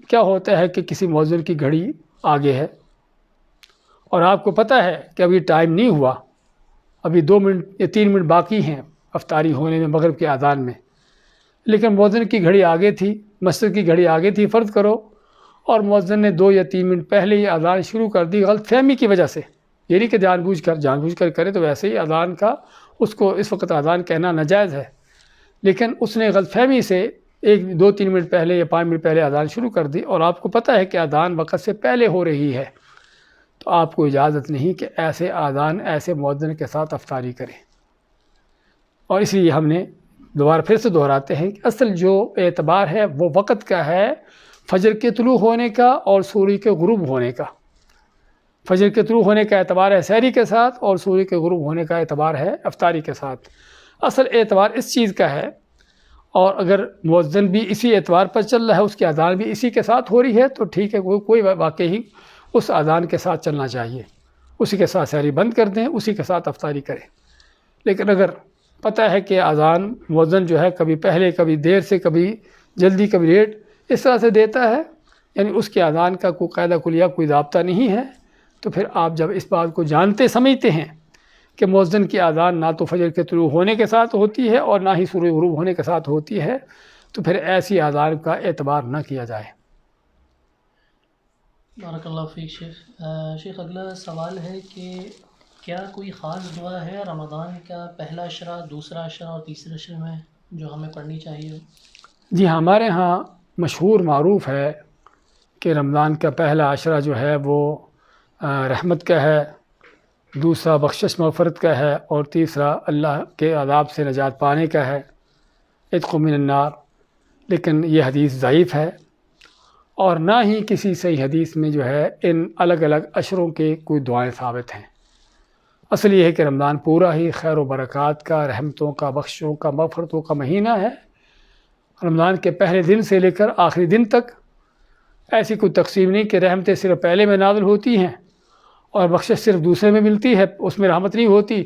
کیا ہوتا ہے کہ کسی مؤذن کی گھڑی آگے ہے اور آپ کو پتہ ہے کہ ابھی ٹائم نہیں ہوا، ابھی 2 منٹ یا 3 منٹ باقی ہیں افطاری ہونے میں مغرب کے اذان میں، لیکن مؤذن کی گھڑی آگے تھی، مسجد کی گھڑی آگے تھی، فرض کرو، اور مؤذن نے 2 یا 3 منٹ پہلے یہ اذان شروع کر دی غلط فہمی کی وجہ سے، یہ نہیں کہ جان بوجھ کر کرے تو ویسے ہی اذان کا اس کو اس وقت اذان کہنا ناجائز ہے، لیکن اس نے غلط فہمی سے 2-3 منٹ پہلے یا 5 منٹ پہلے اذان شروع کر دی اور آپ کو پتہ ہے کہ اذان وقت سے پہلے ہو رہی ہے، تو آپ کو اجازت نہیں کہ ایسے اذان ایسے مؤذن کے ساتھ افطاری کریں۔ اور اس لیے ہم نے دوبارہ پھر سے دہراتے ہیں کہ اصل جو اعتبار ہے وہ وقت کا ہے، فجر کے طلوع ہونے کا اور سورج کے غروب ہونے کا۔ فجر کے طلوع ہونے کا اعتبار ہے سحری کے ساتھ اور سورج کے غروب ہونے کا اعتبار ہے افطاری کے ساتھ۔ اصل اعتبار اس چیز کا ہے، اور اگر مؤذن بھی اسی اعتبار پر چل رہا ہے، اس کی اذان بھی اسی کے ساتھ ہو رہی ہے تو ٹھیک ہے، کوئی واقعی اس اذان کے ساتھ چلنا چاہیے، اسی کے ساتھ سحری بند کر دیں، اسی کے ساتھ افطاری کریں۔ لیکن اگر پتہ ہے کہ اذان مؤذن جو ہے کبھی پہلے کبھی دیر سے، کبھی جلدی کبھی لیٹ اس طرح سے دیتا ہے، یعنی اس کے اذان کا کوئی قاعدہ کلیہ کوئی ضابطہ نہیں ہے، تو پھر آپ جب اس بات کو جانتے سمجھتے ہیں کہ مؤذن کی اذان نہ تو فجر کے طلوع ہونے کے ساتھ ہوتی ہے اور نہ ہی سورج غروب ہونے کے ساتھ ہوتی ہے، تو پھر ایسی اذان کا اعتبار نہ کیا جائے۔ بارک اللہ فیک شیخ اگلا سوال ہے کہ کیا کوئی خاص دعا ہے رمضان کا پہلا عشرہ، دوسرا عشرہ اور تیسرے عشرے میں جو ہمیں پڑھنی چاہیے؟ جی ہمارے ہاں مشہور معروف ہے کہ رمضان کا پہلا عشرہ جو ہے وہ رحمت کا ہے، دوسرا بخشش مغفرت کا ہے، اور تیسرا اللہ کے عذاب سے نجات پانے کا ہے، عتق من النار۔ لیکن یہ حدیث ضعیف ہے اور نہ ہی کسی صحیح حدیث میں جو ہے ان الگ الگ عشروں کے کوئی دعائیں ثابت ہیں۔ اصل یہ ہے کہ رمضان پورا ہی خیر و برکات کا، رحمتوں کا، بخشوں کا، مغفرتوں کا مہینہ ہے۔ رمضان کے پہلے دن سے لے کر آخری دن تک ایسی کوئی تقسیم نہیں کہ رحمتیں صرف پہلے میں نازل ہوتی ہیں اور بخشش صرف دوسرے میں ملتی ہے، اس میں رحمت نہیں ہوتی،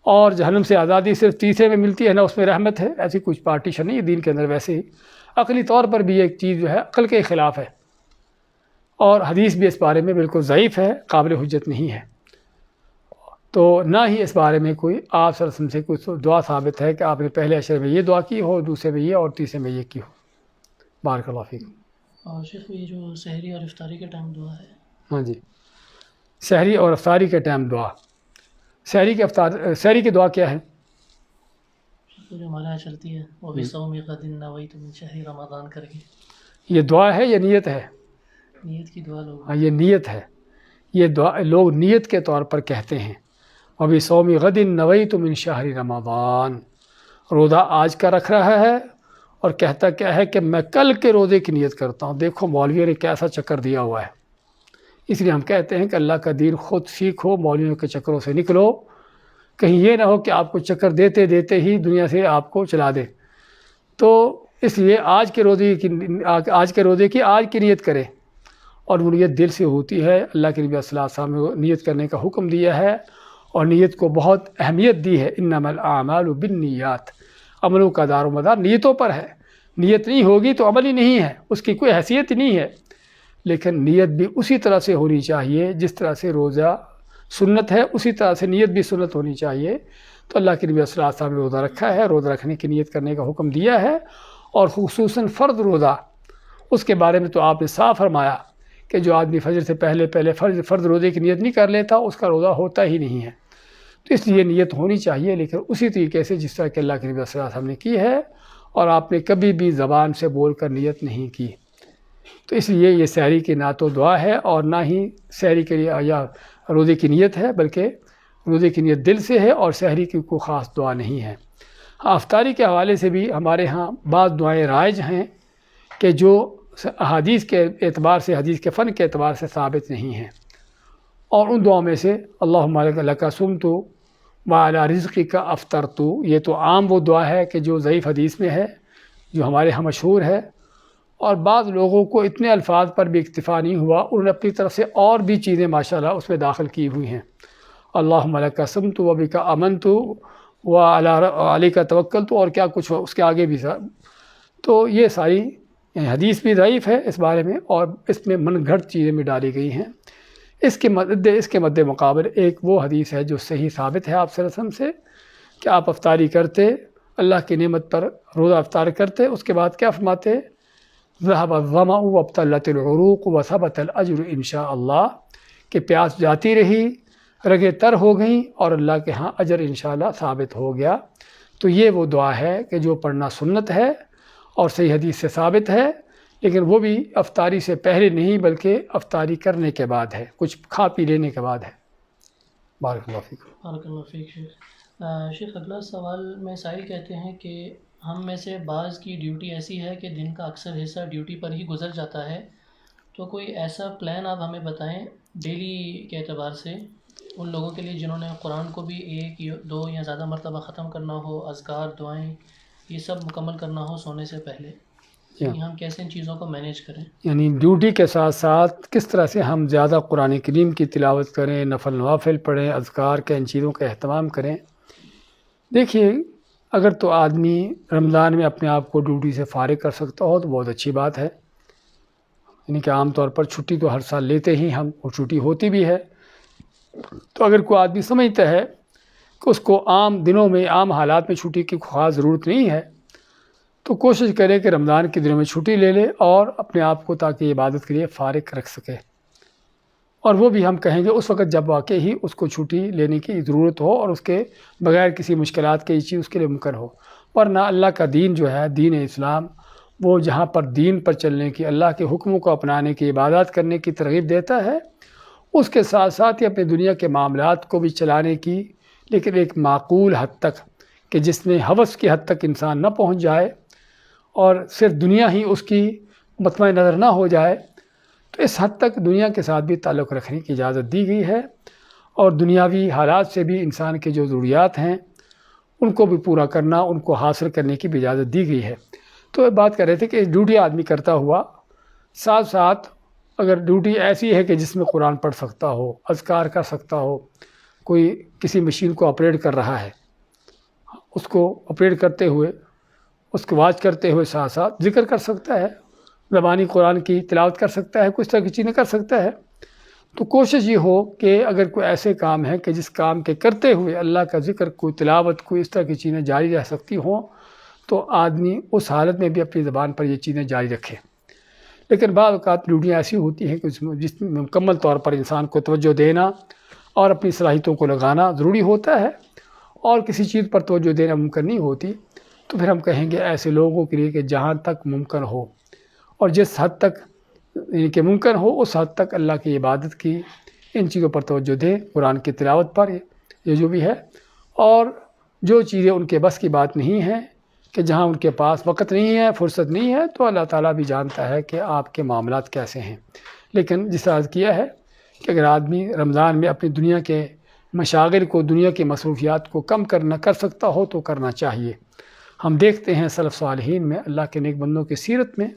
اور جہنم سے آزادی صرف تیسرے میں ملتی ہے، نہ اس میں رحمت ہے۔ ایسی کچھ پارٹیشن نہیں ہے دین کے اندر۔ ویسے ہی عقلی طور پر بھی ایک چیز جو ہے عقل کے خلاف ہے، اور حدیث بھی اس بارے میں بالکل ضعیف ہے، قابل حجت نہیں ہے۔ تو نہ ہی اس بارے میں کوئی آپ صلی اللہ علیہ وسلم سے کوئی دعا ثابت ہے کہ آپ نے پہلے عشرے میں یہ دعا کی ہو، دوسرے میں یہ، اور تیسرے میں یہ کی ہو۔ بارک اللہ فیکم۔ اور شیخ یہ جو سحری اور افطاری کے ٹائم دعا ہے؟ ہاں جی، سحری اور افطاری کے ٹائم دعا، سحری کی دعا کیا ہے؟ جو ہمارے یہاں چلتی ہے وہ بھی صوم غد نویت من شہر رمضان کر کے، یہ دعا ہے یا نیت ہے؟ نیت کی دعا لوگ، ہاں یہ نیت ہے، یہ دعا لوگ نیت کے طور پر کہتے ہیں۔ وَبِصَوْمِ غَدٍ نَوَيْتُ مِنْ شَهْرِ رَمَضَانَ، روزہ آج کا رکھ رہا ہے اور کہتا کیا ہے کہ میں کل کے روزے کی نیت کرتا ہوں. دیکھو مولویوں نے کیسا چکر دیا ہوا ہے. اس لیے ہم کہتے ہیں کہ اللہ کا دین خود سیکھو، مولویوں کے چکروں سے نکلو. کہیں یہ نہ ہو کہ آپ کو چکر دیتے دیتے ہی دنیا سے آپ کو چلا دے. تو اس لیے آج کے روزے کی آج کی نیت کریں، اور وہ نیت دل سے ہوتی ہے. اللہ کے نبی صلی اللہ علیہ وسلم نے نیت کرنے کا حکم دیا ہے اور نیت کو بہت اہمیت دی ہے. انما الاعمال بالنیات، عملوں کا دار و مدار نیتوں پر ہے. نیت نہیں ہوگی تو عمل ہی نہیں ہے، اس کی کوئی حیثیت نہیں ہے. لیکن نیت بھی اسی طرح سے ہونی چاہیے جس طرح سے روزہ سنت ہے، اسی طرح سے نیت بھی سنت ہونی چاہیے. تو اللہ کے نبی صلی اللہ علیہ وسلم نے روزہ رکھا ہے، روزہ رکھنے کی نیت کرنے کا حکم دیا ہے. اور خصوصاً فرض روزہ، اس کے بارے میں تو آپ نے صاف فرمایا کہ جو آدمی فجر سے پہلے فرض روزے کی نیت نہیں کر لیتا اس کا روزہ ہوتا ہی نہیں ہے. تو اس لیے نیت ہونی چاہیے، لیکن اسی طریقے سے جس طرح کہ اللہ کے نبی صلی اللہ علیہ وسلم نے کی ہے، اور آپ نے کبھی بھی زبان سے بول کر نیت نہیں کی. تو اس لیے یہ سحری کی نہ تو دعا ہے اور نہ ہی سحری کے لیے یا روزے کی نیت ہے، بلکہ روزے کی نیت دل سے ہے اور سحری کی کوئی خاص دعا نہیں ہے. افطاری کے حوالے سے بھی ہمارے ہاں بعض دعائیں رائج ہیں کہ جو احادیث کے اعتبار سے، حدیث کے فن کے اعتبار سے ثابت نہیں ہیں. اور ان دعاؤں میں سے اللہم لک صمت وعلی رزقک افطرت، یہ تو عام وہ دعا ہے کہ جو ضعیف حدیث میں ہے، جو ہمارے ہاں مشہور ہے. اور بعض لوگوں کو اتنے الفاظ پر بھی اکتفا نہیں ہوا، انہوں نے اپنی طرف سے اور بھی چیزیں ماشاءاللہ اس میں داخل کی ہوئی ہیں. اللہم لک صمت وبک آمنت وعلیک توکلت، اور کیا کچھ اس کے آگے بھی. تو یہ ساری حدیث بھی ضعیف ہے اس بارے میں، اور اس میں من گھڑت چیزیں بھی ڈالی گئی ہیں. اس کے مد مقابل ایک وہ حدیث ہے جو صحیح ثابت ہے آپ صلی اللہ علیہ وسلم سے، کہ آپ افطاری کرتے، اللہ کی نعمت پر روزہ افطار کرتے، اس کے بعد کیا فرماتے؟ ذهب الظمأ وابتلت العروق وثبت الاجر انشاء اللہ، کہ پیاس جاتی رہی، رگیں تر ہو گئیں، اور اللہ کے ہاں اجر انشاءاللہ ثابت ہو گیا. تو یہ وہ دعا ہے کہ جو پڑھنا سنت ہے اور صحیح حدیث سے ثابت ہے، لیکن وہ بھی افطاری سے پہلے نہیں بلکہ افطاری کرنے کے بعد ہے، کچھ کھا پی لینے کے بعد ہے. بارک اللہ فیک. بارک اللہ فیک شیخ. شیخ اگلا سوال میں سائل کہتے ہیں کہ ہم میں سے بعض کی ڈیوٹی ایسی ہے کہ دن کا اکثر حصہ ڈیوٹی پر ہی گزر جاتا ہے، تو کوئی ایسا پلان آپ ہمیں بتائیں ڈیلی کے اعتبار سے ان لوگوں کے لیے جنہوں نے قرآن کو بھی 1 یا 2 یا زیادہ مرتبہ ختم کرنا ہو، اذکار، دعائیں، یہ سب مکمل کرنا ہو سونے سے پہلے. ہم کیسے ان چیزوں کو مینیج کریں؟ یعنی ڈیوٹی کے ساتھ ساتھ کس طرح سے ہم زیادہ قرآن کریم کی تلاوت کریں، نفل نوافل پڑھیں، اذکار کے ان چیزوں کا اہتمام کریں. دیکھیے، اگر تو آدمی رمضان میں اپنے آپ کو ڈیوٹی سے فارغ کر سکتا ہو تو بہت اچھی بات ہے. یعنی کہ عام طور پر چھٹی تو ہر سال لیتے ہی ہم، اور چھٹی ہوتی بھی ہے. تو اگر کوئی آدمی سمجھتا ہے کہ اس کو عام دنوں میں، عام حالات میں چھٹی کی خاص ضرورت نہیں ہے، تو کوشش کرے کہ رمضان کے دنوں میں چھٹی لے لے اور اپنے آپ کو تاکہ عبادت کے لیے فارغ رکھ سکے. اور وہ بھی ہم کہیں گے اس وقت جب واقع ہی اس کو چھٹی لینے کی ضرورت ہو اور اس کے بغیر کسی مشکلات کے چیز اس کے لیے ممکن ہو. ورنہ اللہ کا دین جو ہے، دین اسلام، وہ جہاں پر دین پر چلنے کی، اللہ کے حکموں کو اپنانے کی، عبادات کرنے کی ترغیب دیتا ہے، اس کے ساتھ ساتھ ہی اپنی دنیا کے معاملات کو بھی چلانے کی، لیکن ایک معقول حد تک، کہ جس میں ہوس کی حد تک انسان نہ پہنچ جائے اور صرف دنیا ہی اس کی مطمع نظر نہ ہو جائے. تو اس حد تک دنیا کے ساتھ بھی تعلق رکھنے کی اجازت دی گئی ہے، اور دنیاوی حالات سے بھی انسان کے جو ضروریات ہیں ان کو بھی پورا کرنا، ان کو حاصل کرنے کی بھی اجازت دی گئی ہے. تو بات کر رہے تھے کہ ڈیوٹی آدمی کرتا ہوا ساتھ ساتھ اگر ڈیوٹی ایسی ہے کہ جس میں قرآن پڑھ سکتا ہو، اذکار کر سکتا ہو، کوئی کسی مشین کو آپریٹ کر رہا ہے، اس کو آپریٹ کرتے ہوئے، اس کو واچ کرتے ہوئے ساتھ ساتھ ذکر کر سکتا ہے، زبانی قرآن کی تلاوت کر سکتا ہے، کچھ طرح کی چیزیں کر سکتا ہے. تو کوشش یہ ہو کہ اگر کوئی ایسے کام ہے کہ جس کام کے کرتے ہوئے اللہ کا ذکر، کوئی تلاوت، کوئی اس طرح کی چیزیں جاری رہ سکتی ہوں، تو آدمی اس حالت میں بھی اپنی زبان پر یہ چیزیں جاری رکھے. لیکن بعض اوقات ڈیوٹیاں ایسی ہوتی ہیں کہ جس میں مکمل طور پر انسان کو توجہ دینا اور اپنی صلاحیتوں کو لگانا ضروری ہوتا ہے، اور کسی چیز پر توجہ دینا ممکن نہیں ہوتی. تو پھر ہم کہیں گے ایسے لوگوں کے لیے کہ جہاں تک ممکن ہو اور جس حد تک کہ ممکن ہو اس حد تک اللہ کی عبادت کی، ان چیزوں پر توجہ دیں، قرآن کی تلاوت پر، یہ جو بھی ہے. اور جو چیزیں ان کے بس کی بات نہیں ہیں، کہ جہاں ان کے پاس وقت نہیں ہے، فرصت نہیں ہے، تو اللہ تعالیٰ بھی جانتا ہے کہ آپ کے معاملات کیسے ہیں۔ لیکن جس طرح کیا ہے کہ اگر آدمی رمضان میں اپنی دنیا کے مشاغل کو، دنیا کی مصروفیات کو کم کر سکتا ہو تو کرنا چاہیے۔ ہم دیکھتے ہیں سلف صالحین میں، اللہ کے نیک بندوں کی سیرت میں،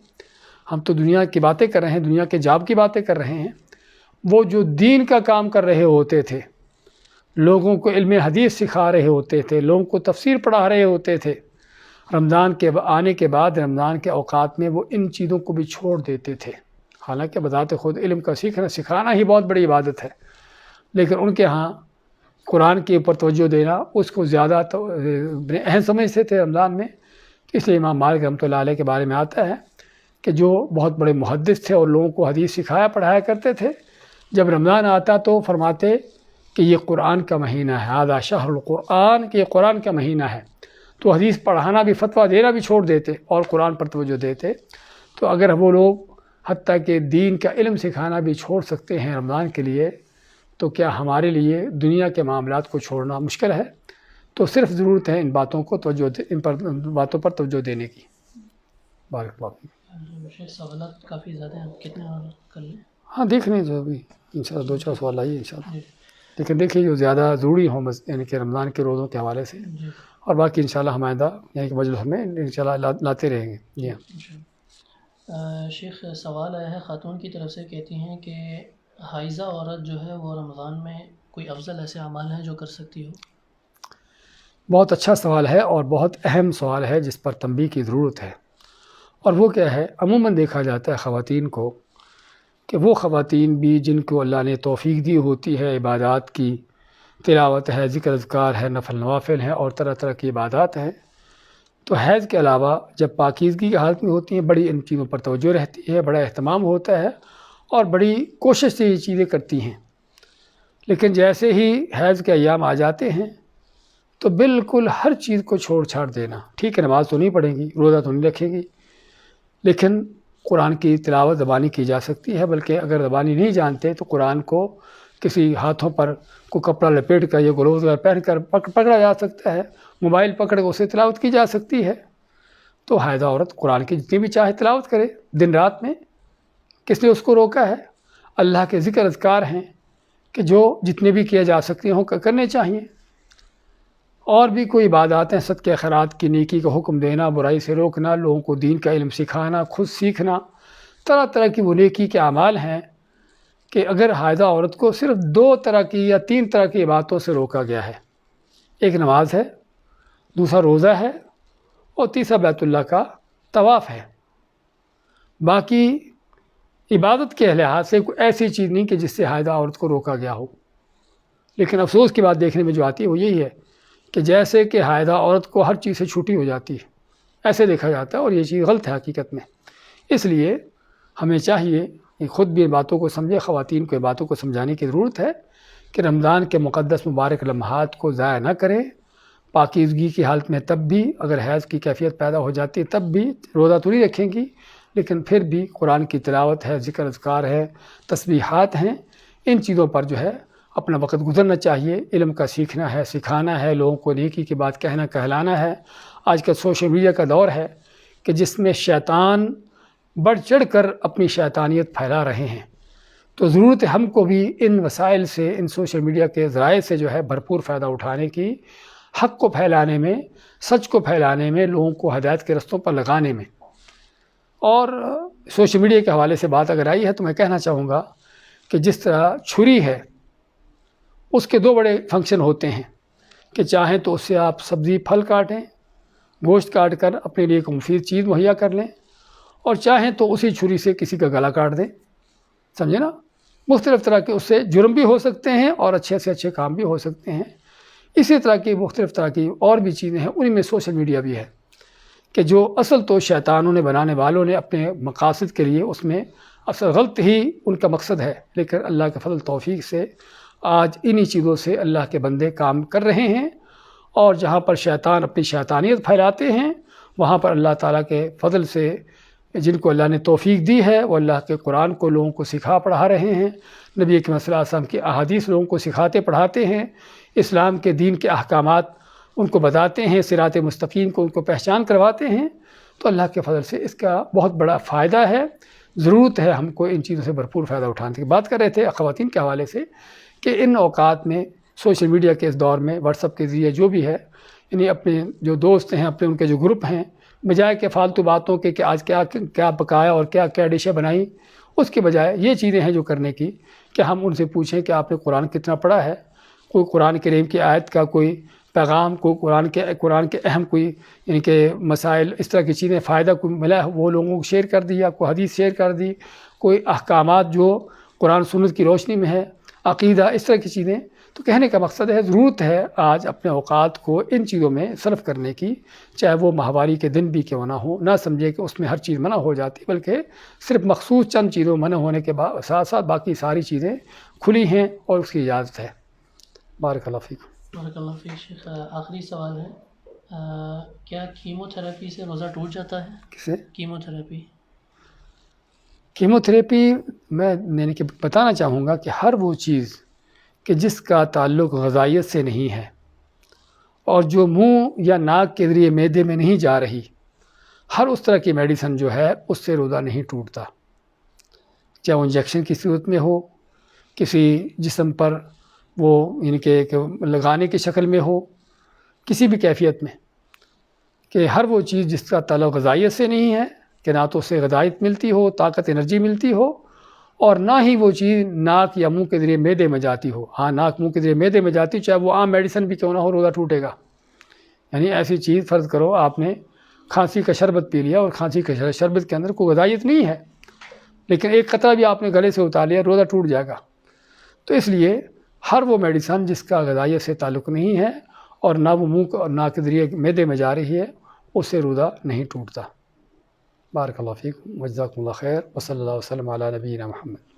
ہم تو دنیا کی باتیں کر رہے ہیں، دنیا کے جاب کی باتیں کر رہے ہیں، وہ جو دین کا کام کر رہے ہوتے تھے، لوگوں کو علم حدیث سکھا رہے ہوتے تھے، لوگوں کو تفسیر پڑھا رہے ہوتے تھے، رمضان کے آنے کے بعد رمضان کے اوقات میں وہ ان چیزوں کو بھی چھوڑ دیتے تھے۔ حالانکہ بذات خود علم کا سکھانا ہی بہت بڑی عبادت ہے، لیکن ان کے ہاں قرآن کے اوپر توجہ دینا اس کو زیادہ اہم سمجھتے تھے رمضان میں۔ اس لیے امام مالک رحمۃ اللہ علیہ کے بارے میں آتا ہے کہ جو بہت بڑے محدث تھے اور لوگوں کو حدیث سکھایا پڑھایا کرتے تھے، جب رمضان آتا تو فرماتے کہ یہ قرآن کا مہینہ ہے، ھذا شہر القرآن، کہ یہ قرآن کا مہینہ ہے، تو حدیث پڑھانا بھی، فتویٰ دینا بھی چھوڑ دیتے اور قرآن پر توجہ دیتے۔ تو اگر وہ لوگ حتیٰ کہ دین کا علم سکھانا بھی چھوڑ سکتے ہیں رمضان کے لیے، تو کیا ہمارے لیے دنیا کے معاملات کو چھوڑنا مشکل ہے؟ تو صرف ضرورت ہے ان باتوں کو باتوں پر توجہ دینے کی۔ بارک اللہ۔ سوالات کافی زیادہ ہیں، کتنے اور کر لیں؟ ہاں دیکھ لیں، جو بھی انشاءاللہ 2-4 سوال آئیے انشاءاللہ، لیکن دیکھیے جو زیادہ ضروری ہوں، بس یعنی کہ رمضان کے روزوں کے حوالے سے، اور باقی انشاءاللہ ہم آئندہ یعنی کہ مجلس میں انشاءاللہ لاتے رہیں گے۔ جی ہاں شیخ، سوال آیا ہے خاتون کی طرف سے، کہتی ہیں کہ حائضہ عورت جو ہے وہ رمضان میں کوئی افضل ایسے اعمال ہیں جو کر سکتی ہو؟ بہت اچھا سوال ہے اور بہت اہم سوال ہے جس پر تنبیہ کی ضرورت ہے، اور وہ کیا ہے؟ عموماً دیکھا جاتا ہے خواتین کو کہ وہ خواتین بھی جن کو اللہ نے توفیق دی ہوتی ہے، عبادات کی تلاوت ہے، ذکر اذکار ہے، نفل نوافل ہیں اور طرح طرح کی عبادات ہیں، تو حیض کے علاوہ جب پاکیزگی کی حالت میں ہوتی ہیں، بڑی ان چیزوں پر توجہ رہتی ہے، بڑا اہتمام ہوتا ہے اور بڑی کوشش سے یہ چیزیں کرتی ہیں۔ لیکن جیسے ہی حیض کے ایام آ جاتے ہیں تو بالکل ہر چیز کو چھوڑ چھاڑ دینا۔ ٹھیک ہے، نماز تو نہیں پڑھیں گی، روزہ تو نہیں رکھیں گی، لیکن قرآن کی تلاوت زبانی کی جا سکتی ہے، بلکہ اگر زبانی نہیں جانتے تو قرآن کو کسی ہاتھوں پر کوئی کپڑا لپیٹ کر یا گلوز پہن کر پکڑا جا سکتا ہے، موبائل پکڑ کے اسے تلاوت کی جا سکتی ہے۔ تو حائضہ عورت قرآن کی جتنی بھی چاہے تلاوت کرے دن رات میں، کس نے اس کو روکا ہے؟ اللہ کے ذکر اذکار ہیں کہ جو جتنے بھی کیے جا سکتے ہوں کرنے چاہیے، اور بھی کوئی عبادات ہیں، صدقے خیرات کی، نیکی کا حکم دینا، برائی سے روکنا، لوگوں کو دین کا علم سکھانا، خود سیکھنا، طرح طرح کی وہ نیکی کے اعمال ہیں کہ اگر حائضہ عورت کو صرف 2 طرح کی یا 3 طرح کی عبادتوں سے روکا گیا ہے، ایک نماز ہے، دوسرا روزہ ہے، اور تیسرا بیت اللہ کا طواف ہے، باقی عبادت کے لحاظ سے کوئی ایسی چیز نہیں کہ جس سے حائضہ عورت کو روکا گیا ہو۔ لیکن افسوس کی بات دیکھنے میں جو آتی ہے وہ یہی ہے کہ جیسے کہ حائضہ عورت کو ہر چیز سے چھٹی ہو جاتی ہے، ایسے دیکھا جاتا ہے، اور یہ چیز غلط ہے حقیقت میں۔ اس لیے ہمیں چاہیے کہ خود بھی باتوں کو سمجھے، خواتین کو باتوں کو سمجھانے کی ضرورت ہے کہ رمضان کے مقدس مبارک لمحات کو ضائع نہ کریں، پاکیزگی کی حالت میں تب بھی، اگر حیض کی کیفیت پیدا ہو جاتی ہے تب بھی روزہ تو نہیں رکھیں گی، لیکن پھر بھی قرآن کی تلاوت ہے، ذکر اذکار ہے، تسبیحات ہیں، ان چیزوں پر جو ہے اپنا وقت گزرنا چاہیے۔ علم کا سیکھنا ہے، سکھانا ہے، لوگوں کو نیکی کی بات کہنا کہلانا ہے۔ آج کل سوشل میڈیا کا دور ہے کہ جس میں شیطان بڑھ چڑھ کر اپنی شیطانیت پھیلا رہے ہیں، تو ضرورت ہے ہم کو بھی ان وسائل سے، ان سوشل میڈیا کے ذرائع سے جو ہے بھرپور فائدہ اٹھانے کی، حق کو پھیلانے میں، سچ کو پھیلانے میں، لوگوں کو ہدایت کے رستوں پر لگانے میں۔ اور سوشل میڈیا کے حوالے سے بات اگر آئی ہے تو میں کہنا چاہوں گا کہ جس طرح چھری ہے، اس کے 2 بڑے فنکشن ہوتے ہیں کہ چاہیں تو اس سے آپ سبزی پھل کاٹیں، گوشت کاٹ کر اپنے لیے ایک مفید چیز مہیا کر لیں، اور چاہیں تو اسی چھری سے کسی کا گلا کاٹ دیں، سمجھے نا؟ مختلف طرح کے اس سے جرم بھی ہو سکتے ہیں اور اچھے سے اچھے کام بھی ہو سکتے ہیں۔ اسی طرح کی مختلف طرح کی اور بھی چیزیں ہیں، ان میں سوشل میڈیا بھی ہے کہ جو اصل تو شیطانوں نے، بنانے والوں نے اپنے مقاصد کے لیے، اس میں اصل غلط ہی ان کا مقصد ہے، لیکن اللہ کے فضل توفیق سے آج انہی چیزوں سے اللہ کے بندے کام کر رہے ہیں، اور جہاں پر شیطان اپنی شیطانیت پھیلاتے ہیں، وہاں پر اللہ تعالیٰ کے فضل سے جن کو اللہ نے توفیق دی ہے وہ اللہ کے قرآن کو لوگوں کو سکھا پڑھا رہے ہیں، نبی کریم صلی اللہ علیہ وسلم کی احادیث لوگوں کو سکھاتے پڑھاتے ہیں، اسلام کے دین کے احکامات ان کو بتاتے ہیں صراط مستقیم کو، ان کو پہچان کرواتے ہیں، تو اللہ کے فضل سے اس کا بہت بڑا فائدہ ہے۔ ضرورت ہے ہم کو ان چیزوں سے بھرپور فائدہ اٹھانے کی۔ بات کر رہے تھے خواتین کے حوالے سے کہ ان اوقات میں سوشل میڈیا کے اس دور میں واٹس ایپ کے ذریعے جو بھی ہے، یعنی اپنے جو دوست ہیں، اپنے ان کے جو گروپ ہیں، بجائے کہ فالتو باتوں کے کہ آج کیا پکایا اور کیا ڈشیں بنائیں، اس کے بجائے یہ چیزیں ہیں جو کرنے کی کہ ہم ان سے پوچھیں کہ آپ نے قرآن کتنا پڑھا ہے، کوئی قرآن کریم کی آیت کا کوئی پیغام، کوئی قرآن کے اہم کوئی یعنی کہ مسائل، اس طرح کی چیزیں فائدہ کوئی ملا ہے وہ لوگوں کو شیئر کر دیا، کوئی حدیث شیئر کر دی، کوئی احکامات جو قرآن سنت کی روشنی میں ہے، عقیدہ، اس طرح کی چیزیں۔ تو کہنے کا مقصد ہے ضرورت ہے آج اپنے اوقات کو ان چیزوں میں صرف کرنے کی، چاہے وہ ماہواری کے دن بھی کیوں نہ ہو۔ نہ سمجھے کہ اس میں ہر چیز منع ہو جاتی، بلکہ صرف مخصوص چند چیزوں منع ہونے کے ساتھ ساتھ باقی ساری چیزیں کھلی ہیں اور اس کی اجازت ہے۔ بارک اللہ فیک۔ بارک اللہ فیک شیخ، آخری سوال ہے، کیا کیمو تھراپی سے روزہ ٹوٹ جاتا ہے؟ کسے؟ Chemo therapy. کیمو تھراپی میں یعنی کہ بتانا چاہوں گا کہ ہر وہ چیز کہ جس کا تعلق غذائیت سے نہیں ہے اور جو منہ یا ناک کے ذریعے معدے میں نہیں جا رہی، ہر اس طرح کی میڈیسن جو ہے اس سے روزہ نہیں ٹوٹتا، چاہے وہ انجیکشن کی صورت میں ہو، کسی جسم پر وہ یعنی کہ لگانے کی شکل میں ہو، کسی بھی کیفیت میں، کہ ہر وہ چیز جس کا تعلق غذائیت سے نہیں ہے کہ نہ تو اس سے غذائیت ملتی ہو، طاقت انرجی ملتی ہو، اور نہ ہی وہ چیز ناک یا منہ کے ذریعے معدے میں جاتی ہو۔ ہاں ناک منہ کے ذریعے معدے میں جاتی، چاہے وہ عام میڈیسن بھی کیوں نہ ہو، روزہ ٹوٹے گا۔ یعنی ایسی چیز فرض کرو آپ نے کھانسی کا شربت پی لیا اور کھانسی کا شربت کے اندر کوئی غذائیت نہیں ہے، لیکن ایک قطرہ بھی آپ نے گلے سے اتار لیا، روزہ ٹوٹ جائے گا۔ تو اس لیے ہر وہ میڈیسن جس کا غذائیت سے تعلق نہیں ہے اور نہ وہ منہ اور ناک کے ذریعے معدے میں جا رہی ہے، اس سے روزہ نہیں ٹوٹتا۔ بارک اللہ فیکم، وجزاکم اللہ خیر، وصلی اللہ وسلم علی نبینا محمد۔